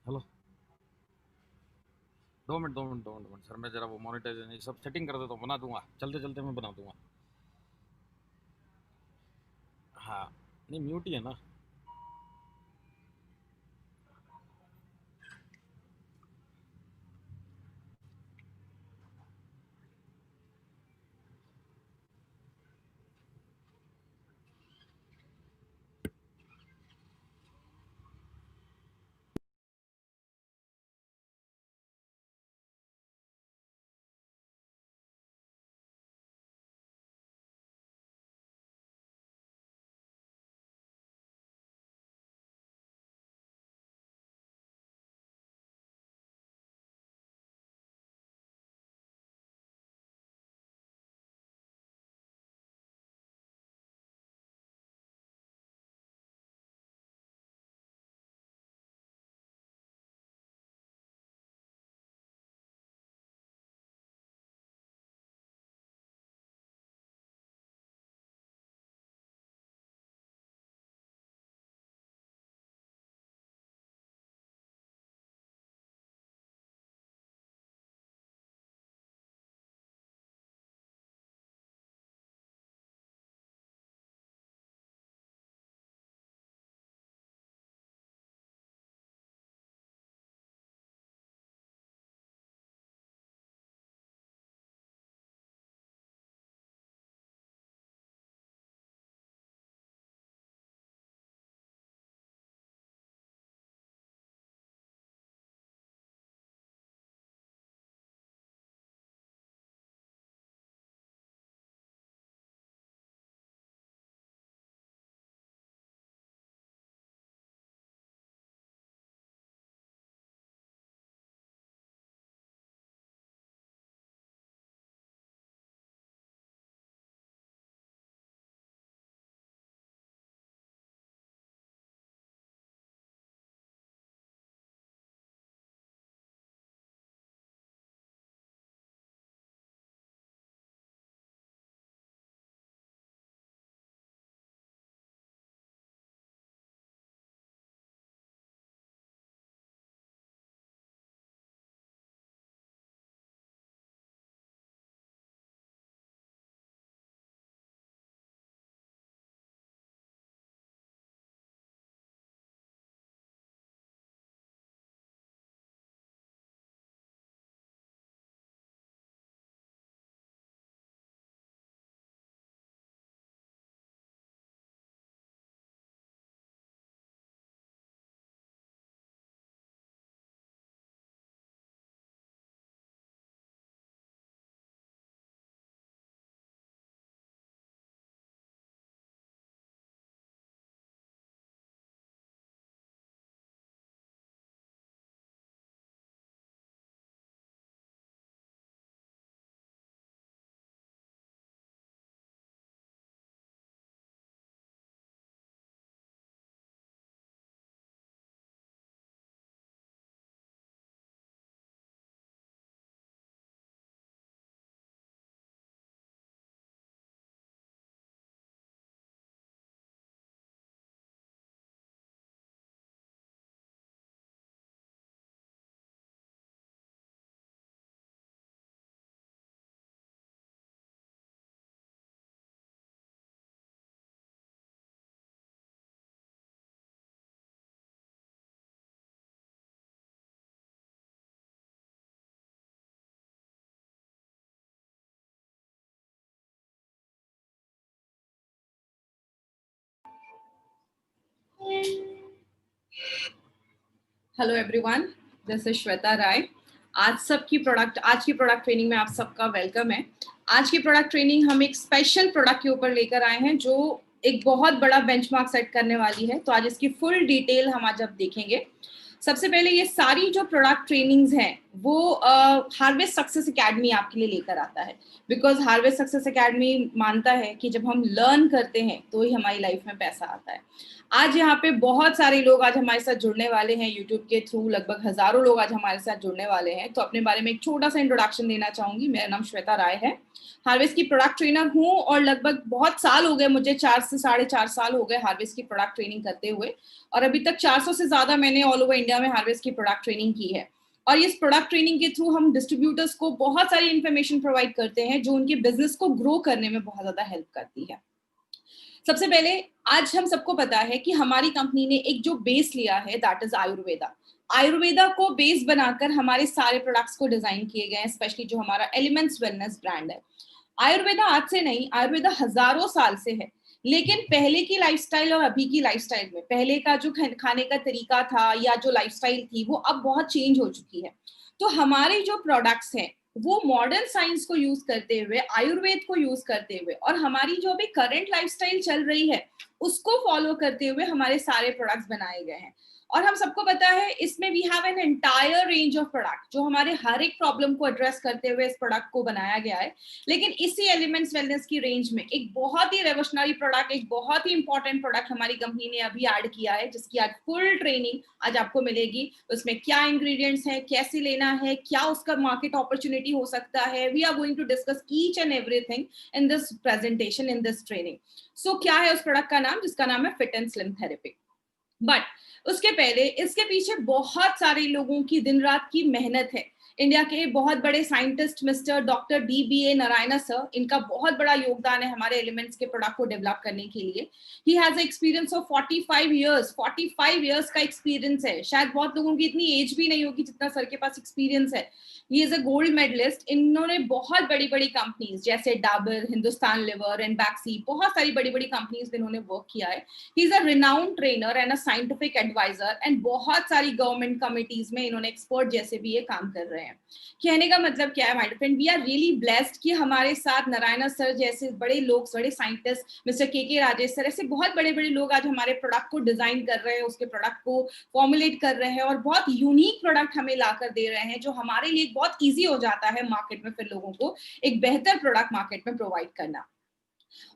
Hello. 2 minute sir, मैं जरा वो मोनेटाइजेशन ये सब सेटिंग कर देता हूँ, बना दूंगा, चलते चलते मैं बना दूंगा। हाँ, नहीं म्यूट ही है ना। Hello everyone, this is Shweta Rai. आज की प्रोडक्ट ट्रेनिंग में आप सबका वेलकम है। आज की प्रोडक्ट ट्रेनिंग हम एक स्पेशल प्रोडक्ट के ऊपर लेकर आए हैं जो एक बहुत बड़ा बेंचमार्क सेट करने वाली है। तो आज इसकी फुल डिटेल हम आज अब देखेंगे। सबसे पहले ये सारी जो प्रोडक्ट ट्रेनिंग्स हैं वो हार्वेस्ट सक्सेस एकेडमी आपके लिए लेकर आता है, बिकॉज हार्वेस्ट सक्सेस एकेडमी मानता है कि जब हम लर्न करते हैं तो ही हमारी लाइफ में पैसा आता है। आज यहाँ पे बहुत सारे लोग आज हमारे साथ जुड़ने वाले हैं यूट्यूब के थ्रू, लगभग हजारों लोग आज हमारे साथ जुड़ने वाले हैं। तो अपने बारे में एक छोटा सा इंट्रोडक्शन देना चाहूंगी। मेरा नाम श्वेता राय है, हार्वेस्ट की प्रोडक्ट ट्रेनर हूँ और लगभग बहुत साल हो गए मुझे, 4 से 4.5 साल हो गए हार्वेस्ट की प्रोडक्ट ट्रेनिंग करते हुए, और अभी तक 400 से ज्यादा मैंने ऑल ओवर इंडिया में हार्वेस्ट की प्रोडक्ट ट्रेनिंग की है। और इस प्रोडक्ट ट्रेनिंग के थ्रू हम डिस्ट्रीब्यूटर्स को बहुत सारी इंफॉर्मेशन प्रोवाइड करते हैं जो उनके बिजनेस को ग्रो करने में बहुत ज्यादा हेल्प करती है। सबसे पहले आज हम सबको पता है कि हमारी कंपनी ने एक जो बेस लिया है दैट इज आयुर्वेदा। आयुर्वेदा को बेस बनाकर हमारे सारे प्रोडक्ट्स को डिजाइन किए गए हैं, स्पेशली जो हमारा एलिमेंट्स वेलनेस ब्रांड है। आयुर्वेदा आज से नहीं, आयुर्वेदा हजारों साल से है, लेकिन पहले की लाइफस्टाइल और अभी की लाइफस्टाइल में पहले का जो खाने का तरीका था या जो लाइफस्टाइल थी वो अब बहुत चेंज हो चुकी है। तो हमारे जो प्रोडक्ट्स हैं वो मॉडर्न साइंस को यूज करते हुए, आयुर्वेद को यूज करते हुए और हमारी जो अभी करंट लाइफस्टाइल चल रही है उसको फॉलो करते हुए हमारे सारे प्रोडक्ट्स बनाए गए हैं। और हम सबको पता है इसमें we have an entire range of product जो हमारे हर एक प्रॉब्लम को एड्रेस करते हुए इस प्रोडक्ट को बनाया गया है। लेकिन इसी एलिमेंट्स वेलनेस की रेंज में एक बहुत ही रेवोल्यूशनरी प्रोडक्ट, एक बहुत ही इंपॉर्टेंट प्रोडक्ट हमारी कंपनी ने अभी ऐड किया है, जिसकी आज फुल ट्रेनिंग आज आपको मिलेगी। उसमें क्या इंग्रेडिएंट्स है, कैसे लेना है, क्या उसका मार्केट अपॉर्चुनिटी हो सकता है, we are going to discuss each and everything in this presentation, in this training. So क्या है उस प्रोडक्ट का नाम, जिसका नाम है fit and slim therapy. But उसके पहले इसके पीछे बहुत सारे लोगों की दिन रात की मेहनत है। इंडिया के बहुत बड़े scientist mister doctor DBA Narayana sir, इनका बहुत बड़ा योगदान है हमारे एलिमेंट्स के प्रोडक्ट को डेवलप करने के लिए। He has experience of 45 years, 45 years का एक्सपीरियंस है। शायद बहुत लोगों की इतनी एज भी नहीं होगी जितना सर के पास एक्सपीरियंस है। He is a gold medalist. इन्होंने बहुत बड़ी बड़ी कंपनीज जैसे डाबर, हिंदुस्तान लिवर एंड बैक्सी, बहुत सारी बड़ी बड़ी कंपनीज में इन्होंने वर्क किया है। He is a renowned trainer and a scientific advisor and बहुत सारी गवर्नमेंट कमिटीज में इन्होंने एक्सपर्ट जैसे भी ये काम कर रहे हैं। कहने का मतलब क्या है my friend, we are really blessed कि हमारे साथ नारायणा सर जैसे बड़े लोग, बड़े साइंटिस्ट, मिस्टर के राजेश सर, ऐसे बहुत बड़े बड़े लोग आज हमारे प्रोडक्ट को डिजाइन कर रहे हैं, उसके प्रोडक्ट को फॉर्मुलेट कर रहे हैं और बहुत यूनिक प्रोडक्ट हमें लाकर दे रहे हैं, जो हमारे लिए बहुत ईजी हो जाता है मार्केट में फिर लोगों को एक बेहतर प्रोडक्ट मार्केट में प्रोवाइड करना।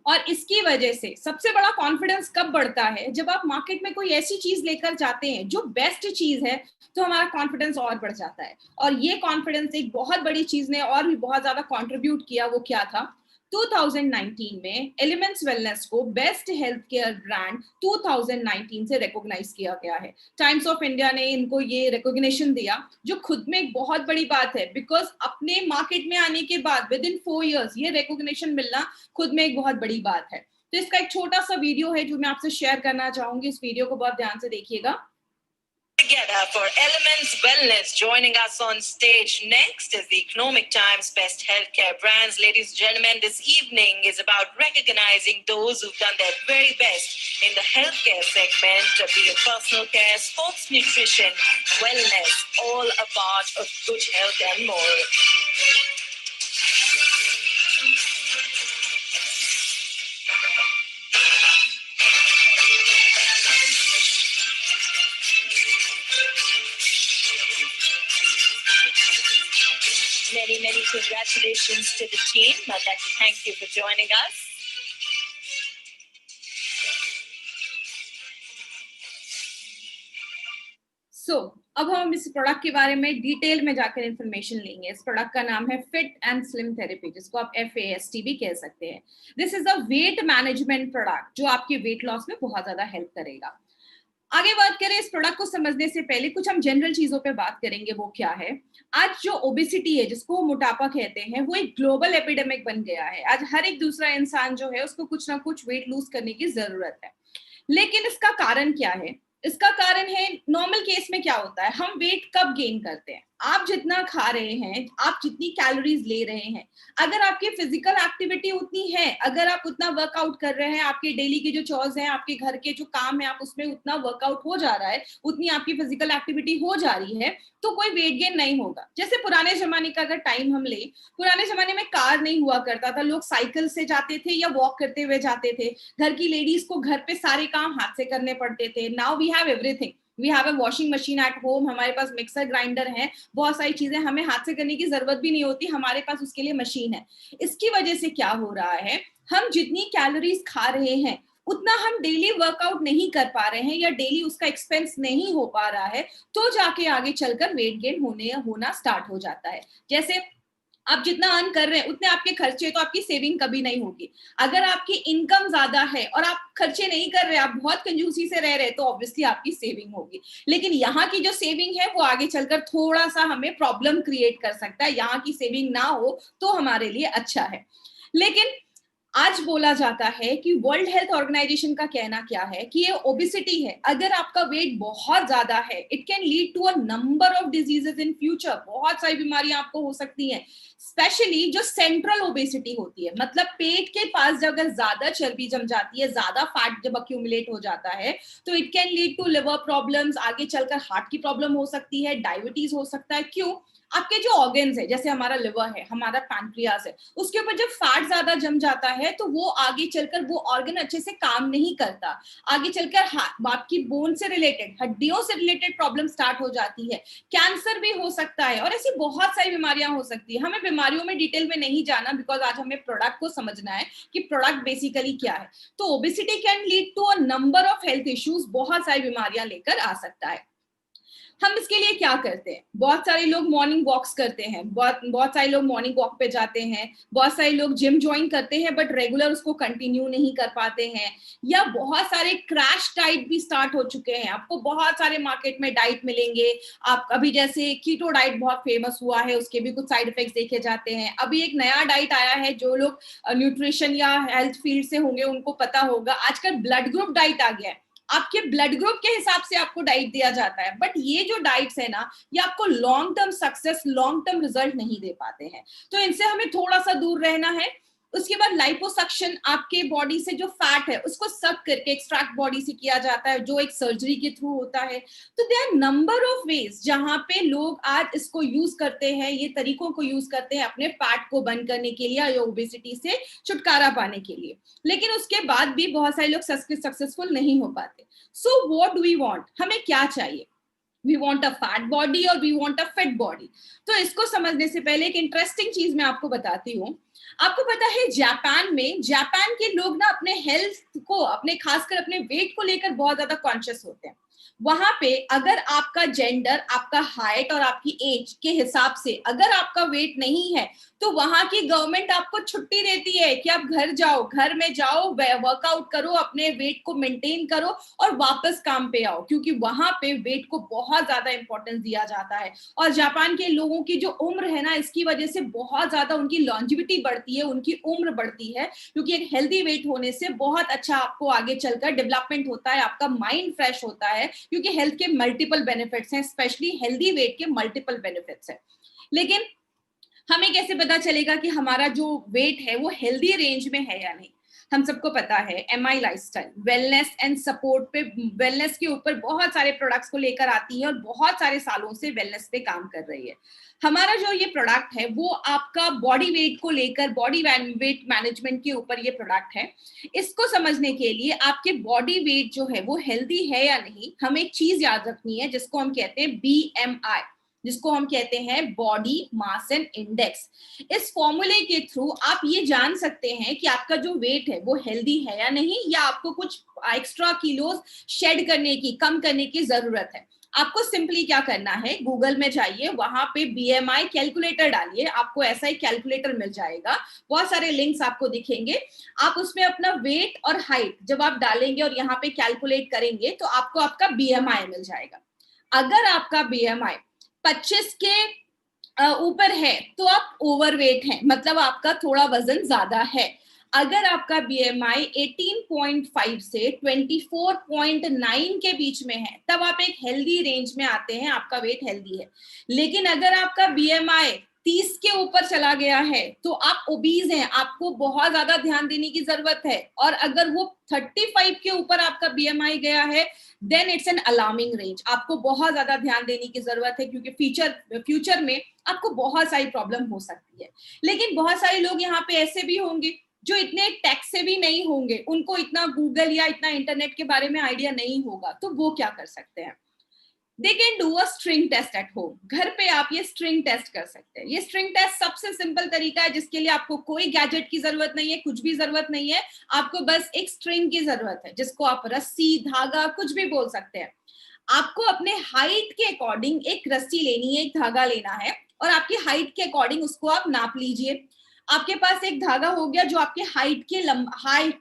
और इसकी वजह से सबसे बड़ा कॉन्फिडेंस कब बढ़ता है, जब आप मार्केट में कोई ऐसी चीज लेकर जाते हैं जो बेस्ट चीज है, तो हमारा कॉन्फिडेंस और बढ़ जाता है। और ये कॉन्फिडेंस एक बहुत बड़ी चीज ने और भी बहुत ज्यादा कंट्रीब्यूट किया। वो क्या था, 2019 में एलिमेंट्स वेलनेस को बेस्ट हेल्थ केयर ब्रांड 2019 से रिकॉग्नाइज किया गया है। टाइम्स ऑफ इंडिया ने इनको ये रिकॉग्निशन दिया, जो खुद में एक बहुत बड़ी बात है, बिकॉज अपने मार्केट में आने के बाद विद इन 4 इयर्स ये रिकॉग्निशन मिलना खुद में एक बहुत बड़ी बात है। तो इसका एक छोटा सा वीडियो है जो मैं आपसे शेयर करना चाहूंगी। इस वीडियो को बहुत ध्यान से देखिएगा। Together for Elements Wellness. Joining us on stage next is the Economic Times Best Healthcare Brands. Ladies and gentlemen, this evening is about recognizing those who've done their very best in the healthcare segment, be it personal care, sports nutrition, wellness, all a part of good health and more. Many congratulations to the team. I'd like to thank you for joining us. अब हम इस product के बारे में detail में जाकर information लेंगे। इस प्रोडक्ट का नाम है फिट एंड स्लिम थेरेपी, जिसको आप FAST भी कह सकते हैं। This is a weight management product जो आपके वेट लॉस में बहुत ज्यादा हेल्प करेगा। आगे बात करें इस प्रोडक्ट को समझने से पहले कुछ हम जनरल चीजों पे बात करेंगे। वो क्या है, आज जो ओबेसिटी है, जिसको मोटापा कहते हैं, वो एक ग्लोबल एपिडेमिक बन गया है। आज हर एक दूसरा इंसान जो है उसको कुछ ना कुछ वेट लूज करने की जरूरत है। लेकिन इसका कारण क्या है? इसका कारण है, नॉर्मल केस में क्या होता है, हम वेट कब गेन करते हैं, आप जितना खा रहे हैं, आप जितनी कैलोरीज ले रहे हैं, अगर आपकी फिजिकल एक्टिविटी उतनी है, अगर आप उतना वर्कआउट कर रहे हैं, आपके डेली के जो चॉर्स हैं, आपके घर के जो काम है, आप उसमें उतना वर्कआउट हो जा रहा है, उतनी आपकी फिजिकल एक्टिविटी हो जा रही है, तो कोई वेट गेन नहीं होगा। जैसे पुराने जमाने का अगर टाइम हम ले, पुराने जमाने में कार नहीं हुआ करता था, लोग साइकिल से जाते थे या वॉक करते हुए जाते थे। घर की लेडीज को घर पे सारे काम हाथ से करने पड़ते थे। Now we have everything. We have a washing machine at home, हमारे पास मिक्सर ग्राइंडर है, बहुत सारी चीजें हमें हाथ से करने की जरूरत भी नहीं होती, हमारे पास उसके लिए मशीन है। इसकी वजह से क्या हो रहा है, हम जितनी कैलोरीज खा रहे हैं उतना हम डेली वर्कआउट नहीं कर पा रहे हैं या डेली उसका एक्सपेंस नहीं हो पा रहा है, तो जाके आगे चलकर वेट गेन होना स्टार्ट हो जाता है। जैसे आप जितना अर्न कर रहे हैं उतने आपके खर्चे, तो आपकी सेविंग कभी नहीं होगी। अगर आपकी इनकम ज्यादा है और आप खर्चे नहीं कर रहे, आप बहुत कंजूसी से रह रहे, तो ऑब्वियसली आपकी सेविंग होगी। लेकिन यहाँ की जो सेविंग है वो आगे चलकर थोड़ा सा हमें प्रॉब्लम क्रिएट कर सकता है। यहाँ की सेविंग ना हो तो हमारे लिए अच्छा है। लेकिन आज बोला जाता है कि वर्ल्ड हेल्थ ऑर्गेनाइजेशन का कहना क्या है कि ये ओबेसिटी है, अगर आपका वेट बहुत ज्यादा है, it can lead to a number of diseases in future. बहुत सारी बीमारियां आपको हो सकती हैं, स्पेशली जो सेंट्रल ओबेसिटी होती है, मतलब पेट के पास जब अगर ज्यादा चर्बी जम जाती है, ज्यादा फैट जब अक्यूमुलेट हो जाता है, तो it can lead to liver problems, आगे चलकर हार्ट की प्रॉब्लम हो सकती है, डायबिटीज हो सकता है। क्यों? आपके जो ऑर्गन्स है, जैसे हमारा लिवर है, हमारा पैंक्रियास है, उसके ऊपर जब फैट ज्यादा जम जाता है तो वो आगे चलकर वो ऑर्गन अच्छे से काम नहीं करता, आगे चलकर आपकी बोन से रिलेटेड, हड्डियों से रिलेटेड प्रॉब्लम स्टार्ट हो जाती है, कैंसर भी हो सकता है, और ऐसी बहुत सारी बीमारियां हो सकती है। हमें बीमारियों में डिटेल में नहीं जाना, बिकॉज आज हमें प्रोडक्ट को समझना है कि प्रोडक्ट बेसिकली क्या है। तो obesity can lead to a number of health issues, बहुत सारी बीमारियां लेकर आ सकता है। हम इसके लिए क्या करते हैं? बहुत सारे लोग मॉर्निंग वॉक्स करते हैं, बहुत सारे लोग मॉर्निंग वॉक पे जाते हैं, बहुत सारे लोग जिम ज्वाइन करते हैं बट रेगुलर उसको कंटिन्यू नहीं कर पाते हैं, या बहुत सारे क्रैश डाइट भी स्टार्ट हो चुके हैं। आपको बहुत सारे मार्केट में डाइट मिलेंगे। आप अभी जैसे कीटो डाइट बहुत फेमस हुआ है, उसके भी कुछ साइड इफेक्ट्स देखे जाते हैं। अभी एक नया डाइट आया है, जो लोग न्यूट्रिशन या हेल्थ फील्ड से होंगे उनको पता होगा, आजकल ब्लड ग्रुप डाइट आ गया है। आपके ब्लड ग्रुप के हिसाब से आपको डाइट दिया जाता है, बट ये जो डाइट्स है ना, ये आपको long term success, long term result नहीं दे पाते हैं, तो इनसे हमें थोड़ा सा दूर रहना है। उसके बाद लाइपोसक्शन, आपके बॉडी से जो फैट है उसको सक करके एक्सट्रैक्ट बॉडी से किया जाता है, जो एक सर्जरी के थ्रू होता है। तो there are number of ways जहां पे लोग आज इसको यूज करते हैं, ये तरीकों को यूज करते हैं अपने फैट को बर्न करने के लिए या ओबेसिटी से छुटकारा पाने के लिए। लेकिन उसके बाद भी बहुत सारे लोग सक्सेसफुल नहीं हो पाते। So what do we want? हमें क्या चाहिए? We want a fat body और we want a fit body. तो इसको समझने से पहले एक इंटरेस्टिंग चीज मैं आपको बताती हूँ। आपको पता है जापान के लोग ना अपने हेल्थ को, अपने खासकर अपने वेट को लेकर बहुत ज्यादा कॉन्शियस होते हैं। वहां पे अगर आपका जेंडर, आपका हाइट और आपकी एज के हिसाब से अगर आपका वेट नहीं है, तो वहां की गवर्नमेंट आपको छुट्टी देती है कि आप घर जाओ, घर में जाओ, वर्कआउट करो, अपने वेट को मेंटेन करो और वापस काम पे आओ, क्योंकि वहां पे वेट को बहुत ज्यादा इंपॉर्टेंस दिया जाता है। और जापान के लोगों की जो उम्र है ना, इसकी वजह से बहुत ज्यादा उनकी लॉन्जिविटी बढ़ती है, उनकी उम्र बढ़ती है, क्योंकि एक हेल्दी वेट होने से बहुत अच्छा आपको आगे चलकर डेवलपमेंट होता है, आपका माइंड फ्रेश होता है, क्योंकि हेल्थ के मल्टीपल बेनिफिट्स हैं, स्पेशली हेल्दी वेट के मल्टीपल बेनिफिट्स हैं। लेकिन हमें कैसे पता चलेगा कि हमारा जो वेट है वो हेल्दी रेंज में है या नहीं? हम सबको पता है MI lifestyle wellness and support पे, वेलनेस के ऊपर बहुत सारे प्रोडक्ट्स को लेकर आती है और बहुत सारे सालों से वेलनेस पे काम कर रही है। हमारा जो ये प्रोडक्ट है वो आपका बॉडी वेट को लेकर, बॉडी वेट मैनेजमेंट के ऊपर ये प्रोडक्ट है। इसको समझने के लिए आपके बॉडी वेट जो है वो हेल्दी है या नहीं, हमें एक चीज याद रखनी है जिसको हम कहते हैं बीएमआई, जिसको हम कहते हैं बॉडी मास एंड इंडेक्स। इस फॉर्मूले के थ्रू आप ये जान सकते हैं कि आपका जो वेट है वो हेल्दी है या नहीं, या आपको कुछ एक्स्ट्रा किलोज शेड करने की, कम करने की जरूरत है। आपको सिंपली क्या करना है, गूगल में जाइए, वहां पे बीएमआई कैलकुलेटर डालिए, आपको ऐसा एक कैलकुलेटर मिल जाएगा, बहुत सारे लिंक्स आपको दिखेंगे। आप उसमें अपना वेट और हाइट जब आप डालेंगे और यहाँ पे कैलकुलेट करेंगे तो आपको आपका बीएमआई मिल जाएगा। अगर आपका बीएमआई 25 के ऊपर है तो आप ओवरवेट हैं, मतलब आपका थोड़ा वजन ज्यादा है। अगर आपका बीएमआई 18.5 से 24.9 के बीच में है तब आप एक हेल्दी रेंज में आते हैं, आपका वेट हेल्दी है। लेकिन अगर आपका बीएमआई 30 के ऊपर चला गया है तो आप ओबीज हैं, आपको बहुत ज्यादा ध्यान देने की जरूरत है। और अगर वो 35 के ऊपर आपका बीएमआई गया है then it's an alarming range, आपको बहुत ज्यादा ध्यान देने की जरूरत है, क्योंकि फ्यूचर में आपको बहुत सारी प्रॉब्लम हो सकती है। लेकिन बहुत सारे लोग यहाँ पे ऐसे भी होंगे जो इतने टेक से भी नहीं होंगे, उनको इतना गूगल या इतना इंटरनेट के बारे में आइडिया नहीं होगा, तो वो क्या कर सकते हैं? They can do a string test at home. घर पे आप ये स्ट्रिंग टेस्ट कर सकते हैं। ये स्ट्रिंग टेस्ट सबसे सिंपल तरीका है जिसके लिए आपको कोई गैजेट की जरूरत नहीं है, कुछ भी जरूरत नहीं है। आपको बस एक स्ट्रिंग की जरूरत है, जिसको आप रस्सी, धागा कुछ भी बोल सकते हैं। आपको अपने हाइट के अकॉर्डिंग एक रस्सी लेनी है, एक धागा लेना है, और आपकी हाइट के अकॉर्डिंग उसको आप नाप लीजिए। आपके पास एक धागा हो गया जो आपके हाइट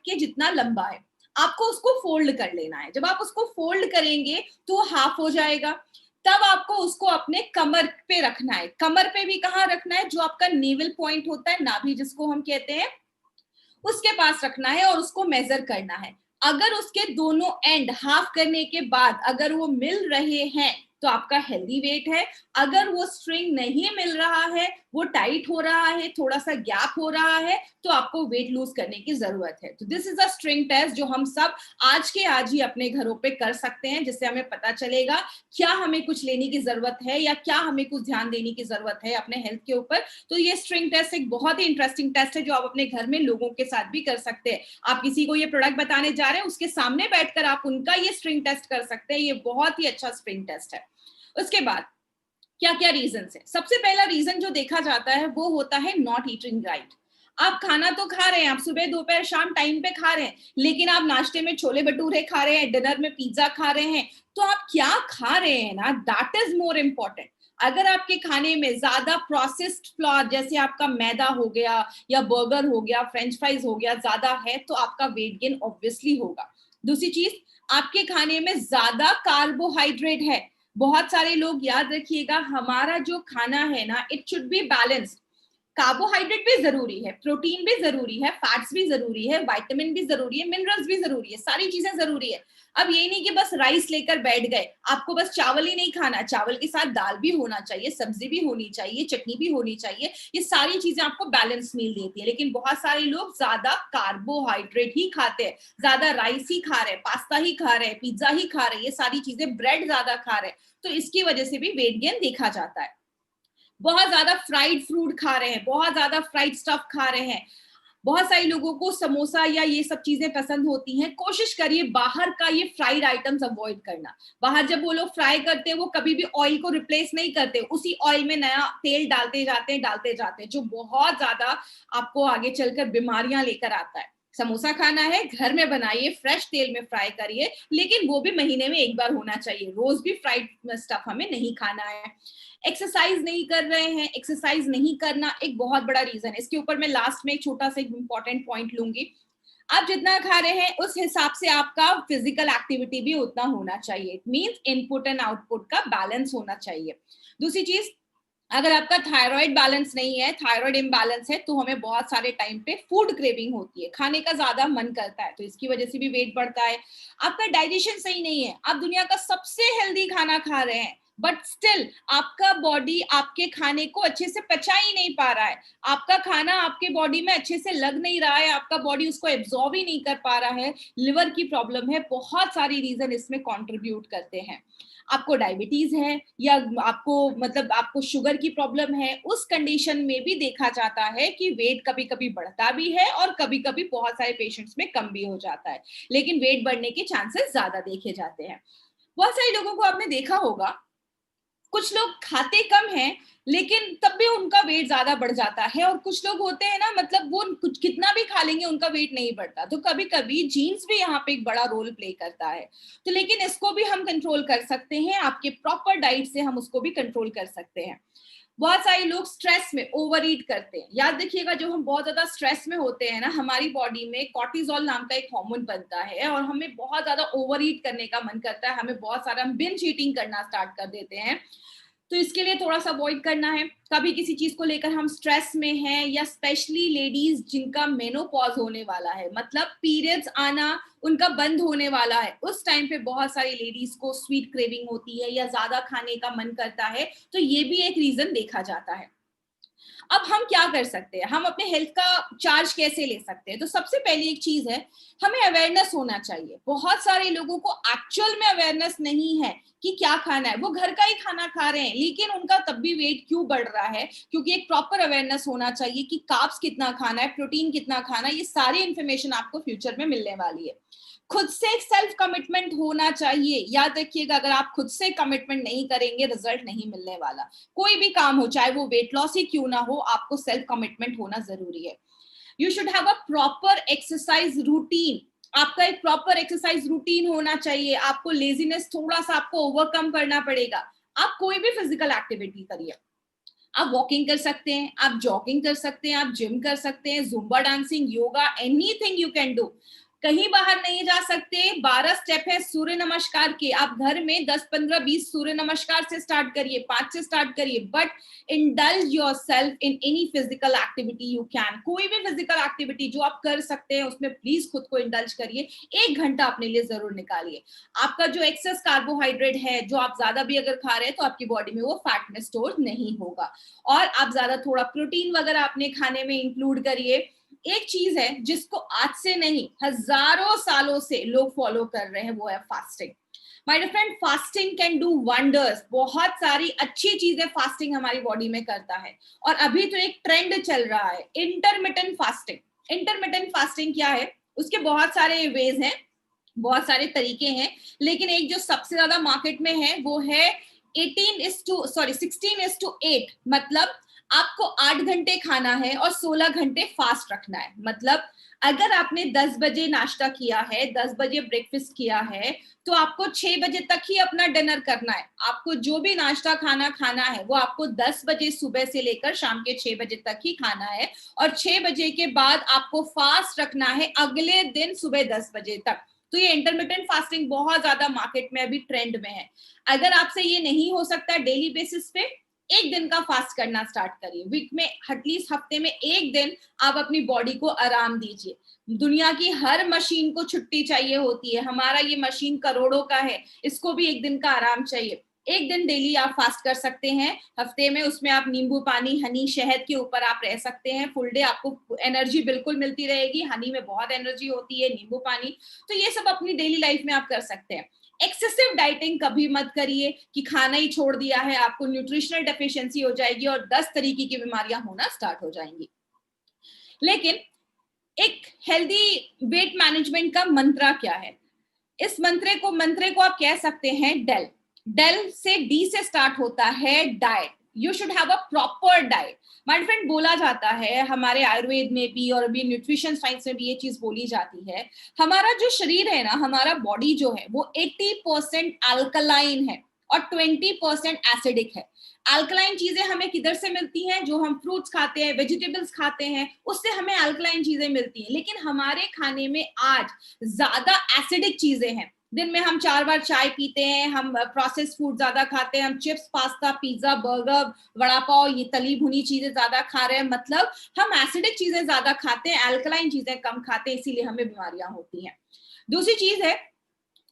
के जितना लंबा है। आपको उसको फोल्ड कर लेना है। जब आप उसको फोल्ड करेंगे तो हाफ हो जाएगा। तब आपको उसको अपने कमर पे रखना है। कमर पे भी कहाँ रखना है? जो आपका नेवल पॉइंट होता है, नाभि जिसको हम कहते हैं, उसके पास रखना है और उसको मेजर करना है। अगर उसके दोनों एंड हाफ करने के बाद अगर वो मिल रहे हैं तो आपका हेल्दी वेट है। अगर वो स्ट्रिंग नहीं मिल रहा है, वो टाइट हो रहा है, थोड़ा सा गैप हो रहा है, तो आपको वेट लूज करने की जरूरत है। तो this is a string test जो हम सब आज के आज ही अपने घरों पे कर सकते हैं, जिससे हमें पता चलेगा क्या हमें कुछ लेने की जरूरत है या क्या हमें कुछ ध्यान देने की जरूरत है अपने हेल्थ के ऊपर। तो ये स्ट्रिंग टेस्ट एक बहुत ही इंटरेस्टिंग टेस्ट है जो आप अपने घर में लोगों के साथ भी कर सकते हैं। आप किसी को ये प्रोडक्ट बताने जा रहे हैं, उसके सामने बैठकर आप उनका ये स्ट्रिंग टेस्ट कर सकते हैं। ये बहुत ही अच्छा स्ट्रिंग टेस्ट है। उसके बाद क्या क्या रीजन है? सबसे पहला रीजन जो देखा जाता है वो होता है नॉट ईटिंग राइट। आप खाना तो खा रहे हैं, आप सुबह दोपहर शाम टाइम पे खा रहे हैं, लेकिन आप नाश्ते में छोले भटूरे खा रहे हैं, डिनर में पिज्जा खा रहे हैं, तो आप क्या खा रहे हैं ना, दैट इज मोर इम्पोर्टेंट। अगर आपके खाने में ज्यादा प्रोसेस्ड फ्लोर जैसे आपका मैदा हो गया या बर्गर हो गया, फ्रेंच फ्राइज हो गया ज्यादा है, तो आपका वेट गेन ऑब्वियसली होगा। दूसरी चीज, आपके खाने में ज्यादा कार्बोहाइड्रेट है। बहुत सारे लोग याद रखिएगा, हमारा जो खाना है ना, it should be balanced. Carbohydrate भी जरूरी है, प्रोटीन भी जरूरी है, फैट्स भी जरूरी है, विटामिन भी जरूरी है, मिनरल्स भी जरूरी है, सारी चीजें जरूरी है। अब ये नहीं कि बस राइस लेकर बैठ गए, आपको बस चावल ही नहीं खाना, चावल के साथ दाल भी होना चाहिए, सब्जी भी होनी चाहिए, चटनी भी होनी चाहिए। ये सारी चीजें आपको बैलेंस मील देती है। लेकिन बहुत सारे लोग ज्यादा कार्बोहाइड्रेट ही खाते हैं, ज्यादा राइस ही खा रहे हैं, पास्ता ही खा रहे हैं, पिज्जा ही खा रहे हैं, ये सारी चीजें, ब्रेड ज्यादा खा रहे हैं, तो इसकी वजह से भी वेट गेन देखा जाता है। बहुत ज्यादा फ्राइड फ्रूट खा रहे हैं, बहुत ज्यादा फ्राइड स्टफ खा रहे हैं। बहुत सारे लोगों को समोसा या ये सब चीजें पसंद होती हैं। कोशिश करिए बाहर का ये फ्राइड आइटम्स अवॉइड करना। बाहर जब वो लोग फ्राई करते हैं, वो कभी भी ऑयल को रिप्लेस नहीं करते, उसी ऑयल में नया तेल डालते जाते हैं, जो बहुत ज्यादा आपको आगे चलकर बीमारियां लेकर आता है। समोसा खाना है, घर में बनाइए, फ्रेश तेल में फ्राई करिए, लेकिन वो भी महीने में एक बार होना चाहिए। रोज भी फ्राइड स्टफ हमें नहीं खाना है। एक्सरसाइज नहीं कर रहे हैं, एक्सरसाइज नहीं करना एक बहुत बड़ा रीजन है। इसके ऊपर मैं लास्ट में एक छोटा सा इंपॉर्टेंट पॉइंट लूंगी। आप जितना खा रहे हैं उस हिसाब से आपका फिजिकल एक्टिविटी भी उतना होना चाहिए। It means input and output का बैलेंस होना चाहिए। दूसरी चीज, अगर आपका थायराइड बैलेंस नहीं है, थायराइड इम्बैलेंस है, तो हमें बहुत सारे टाइम पे फूड क्रेविंग होती है, खाने का ज्यादा मन करता है, तो इसकी वजह से भी वेट बढ़ता है। आपका डाइजेशन सही नहीं है, आप दुनिया का सबसे हेल्दी खाना खा रहे हैं, बट स्टिल आपका बॉडी आपके खाने को अच्छे से पचा ही नहीं पा रहा है। आपका खाना आपके बॉडी में अच्छे से लग नहीं रहा है, आपका बॉडी उसको एब्जॉर्ब ही नहीं कर पा रहा है। लिवर की प्रॉब्लम है, बहुत सारी रीजन इसमें कंट्रीब्यूट करते हैं। आपको डायबिटीज है या आपको शुगर की प्रॉब्लम है, उस कंडीशन में भी देखा जाता है कि वेट कभी कभी बढ़ता भी है और कभी कभी बहुत सारे पेशेंट्स में कम भी हो जाता है, लेकिन वेट बढ़ने के चांसेस ज्यादा देखे जाते हैं। बहुत सारे लोगों को आपने देखा होगा, कुछ लोग खाते कम हैं लेकिन तब भी उनका वेट ज्यादा बढ़ जाता है, और कुछ लोग होते हैं ना, मतलब वो कुछ कितना भी खा लेंगे उनका वेट नहीं बढ़ता। तो कभी कभी जीन्स भी यहाँ पे एक बड़ा रोल प्ले करता है। तो लेकिन इसको भी हम कंट्रोल कर सकते हैं, आपके प्रॉपर डाइट से हम उसको भी कंट्रोल कर सकते हैं। बहुत सारे लोग स्ट्रेस में ओवर ईट करते हैं। याद रखिएगा, जब हम बहुत ज्यादा स्ट्रेस में होते हैं ना, हमारी बॉडी में कॉर्टिसोल नाम का एक हार्मोन बनता है और हमें बहुत ज्यादा ओवर ईट करने का मन करता है, हमें बहुत सारा बिंज ईटिंग करना स्टार्ट कर देते हैं। तो इसके लिए थोड़ा सा अवॉइड करना है। कभी किसी चीज को लेकर हम स्ट्रेस में हैं, या स्पेशली लेडीज जिनका मेनोपॉज होने वाला है, मतलब पीरियड्स आना उनका बंद होने वाला है, उस टाइम पे बहुत सारी लेडीज को स्वीट क्रेविंग होती है या ज्यादा खाने का मन करता है, तो ये भी एक रीजन देखा जाता है। अब हम क्या कर सकते हैं, हम अपने हेल्थ का चार्ज कैसे ले सकते हैं? तो सबसे पहली एक चीज है, हमें अवेयरनेस होना चाहिए। बहुत सारे लोगों को एक्चुअल में अवेयरनेस नहीं है कि क्या खाना है, वो घर का ही खाना खा रहे हैं, लेकिन उनका तब भी वेट क्यों बढ़ रहा है? क्योंकि एक प्रॉपर अवेयरनेस होना चाहिए कि कार्ब्स कितना खाना है, प्रोटीन कितना खाना है, ये सारी इंफॉर्मेशन आपको फ्यूचर में मिलने वाली है। खुद से एक सेल्फ कमिटमेंट होना चाहिए। याद रखिएगा, अगर आप खुद से कमिटमेंट नहीं करेंगे, रिजल्ट नहीं मिलने वाला। कोई भी काम हो, चाहे वो वेट लॉस ही क्यों ना हो, आपको सेल्फ कमिटमेंट होना जरूरी है। You should have a proper exercise routine. आपका एक प्रॉपर एक्सरसाइज रूटीन होना चाहिए। आपको लेजीनेस थोड़ा सा आपको ओवरकम करना पड़ेगा। आप कोई भी फिजिकल एक्टिविटी करिए, आप वॉकिंग कर सकते हैं, आप जॉगिंग कर सकते हैं, आप जिम कर सकते हैं, Zumba dancing, yoga, anything you can do. कहीं बाहर नहीं जा सकते, 12 स्टेप है सूर्य नमस्कार के, आप घर में 10 15 20 सूर्य नमस्कार से स्टार्ट करिए, 5 से स्टार्ट करिए, but indulge yourself in any physical activity you can. कोई भी फिजिकल एक्टिविटी जो आप कर सकते हैं उसमें प्लीज खुद को इंडल्ज करिए। 1 घंटा अपने लिए जरूर निकालिए। आपका जो एक्सेस कार्बोहाइड्रेट है, जो आप ज्यादा भी अगर खा रहे हैं तो आपकी बॉडी में वो फैट में स्टोर नहीं होगा, और आप ज्यादा थोड़ा प्रोटीन वगैरह अपने खाने में इंक्लूड करिए। एक चीज है जिसको आज से नहीं, हजारों सालों से लोग फॉलो कर रहे हैं, वो है fasting. My dear friend, fasting can do wonders. बहुत सारी अच्छी चीजें फास्टिंग हमारी बॉडी में करता है। और अभी तो एक ट्रेंड चल रहा है इंटरमिटेंट फास्टिंग। इंटरमिटेंट फास्टिंग क्या है? उसके बहुत सारे वेज हैं, बहुत सारे तरीके हैं, लेकिन एक जो सबसे ज्यादा मार्केट में है वो है 16:8। मतलब आपको 8 घंटे खाना है और 16 घंटे फास्ट रखना है। मतलब अगर आपने 10 बजे नाश्ता किया है, 10 बजे ब्रेकफास्ट किया है, तो आपको 6 बजे तक ही अपना डिनर करना है। आपको जो भी नाश्ता खाना खाना है वो आपको 10 बजे सुबह से लेकर शाम के 6 बजे तक ही खाना है, और 6 बजे के बाद आपको फास्ट रखना है अगले दिन सुबह 10 बजे तक। तो ये इंटरमिटेंट फास्टिंग बहुत ज्यादा मार्केट में अभी ट्रेंड में है। अगर आपसे ये नहीं हो सकता डेली बेसिस पे, 1 दिन का फास्ट करना स्टार्ट करिए। वीक में एटलीस्ट हफ्ते में 1 दिन आप अपनी बॉडी को आराम दीजिए। दुनिया की हर मशीन को छुट्टी चाहिए होती है, हमारा ये मशीन करोड़ों का है, इसको भी 1 दिन का आराम चाहिए। 1 दिन डेली आप फास्ट कर सकते हैं हफ्ते में। उसमें आप नींबू पानी, हनी, शहद के ऊपर आप रह सकते हैं फुल डे, आपको एनर्जी बिल्कुल मिलती रहेगी। हनी में बहुत एनर्जी होती है, नींबू पानी, तो ये सब अपनी डेली लाइफ में आप कर सकते हैं। एक्सेसिव डाइटिंग कभी मत करिए कि खाना ही छोड़ दिया है, आपको न्यूट्रिशनल डेफिशिएंसी हो जाएगी और 10 तरीके की बीमारियां होना स्टार्ट हो जाएंगी। लेकिन एक हेल्दी वेट मैनेजमेंट का मंत्र क्या है? इस मंत्रे को आप कह सकते हैं डेल। डेल से डी से स्टार्ट होता है diet. You should have a proper diet. My friend, बोला जाता है हमारे आयुर्वेद में भी और अभी न्यूट्रिशन साइंस में भी ये चीज बोली जाती है, हमारा जो शरीर है ना, हमारा बॉडी जो है वो 80% अल्कलाइन है और 20% एसिडिक है। अल्कलाइन चीजें हमें किधर से मिलती हैं? जो हम फ्रूट्स खाते हैं, वेजिटेबल्स खाते हैं, उससे हमें अल्कलाइन चीजें मिलती हैं। लेकिन हमारे खाने में आज ज्यादा एसिडिक चीजें हैं। दिन में हम 4 बार चाय पीते हैं, हम प्रोसेस फूड ज्यादा खाते हैं, हम chips, pasta, pizza, burger, vada pav, ये तली भुनी चीजें ज्यादा खा रहे हैं। मतलब हम एसिडिक चीजें ज्यादा खाते हैं, अल्कलाइन चीजें कम खाते हैं, इसीलिए हमें बीमारियां होती हैं। दूसरी चीज है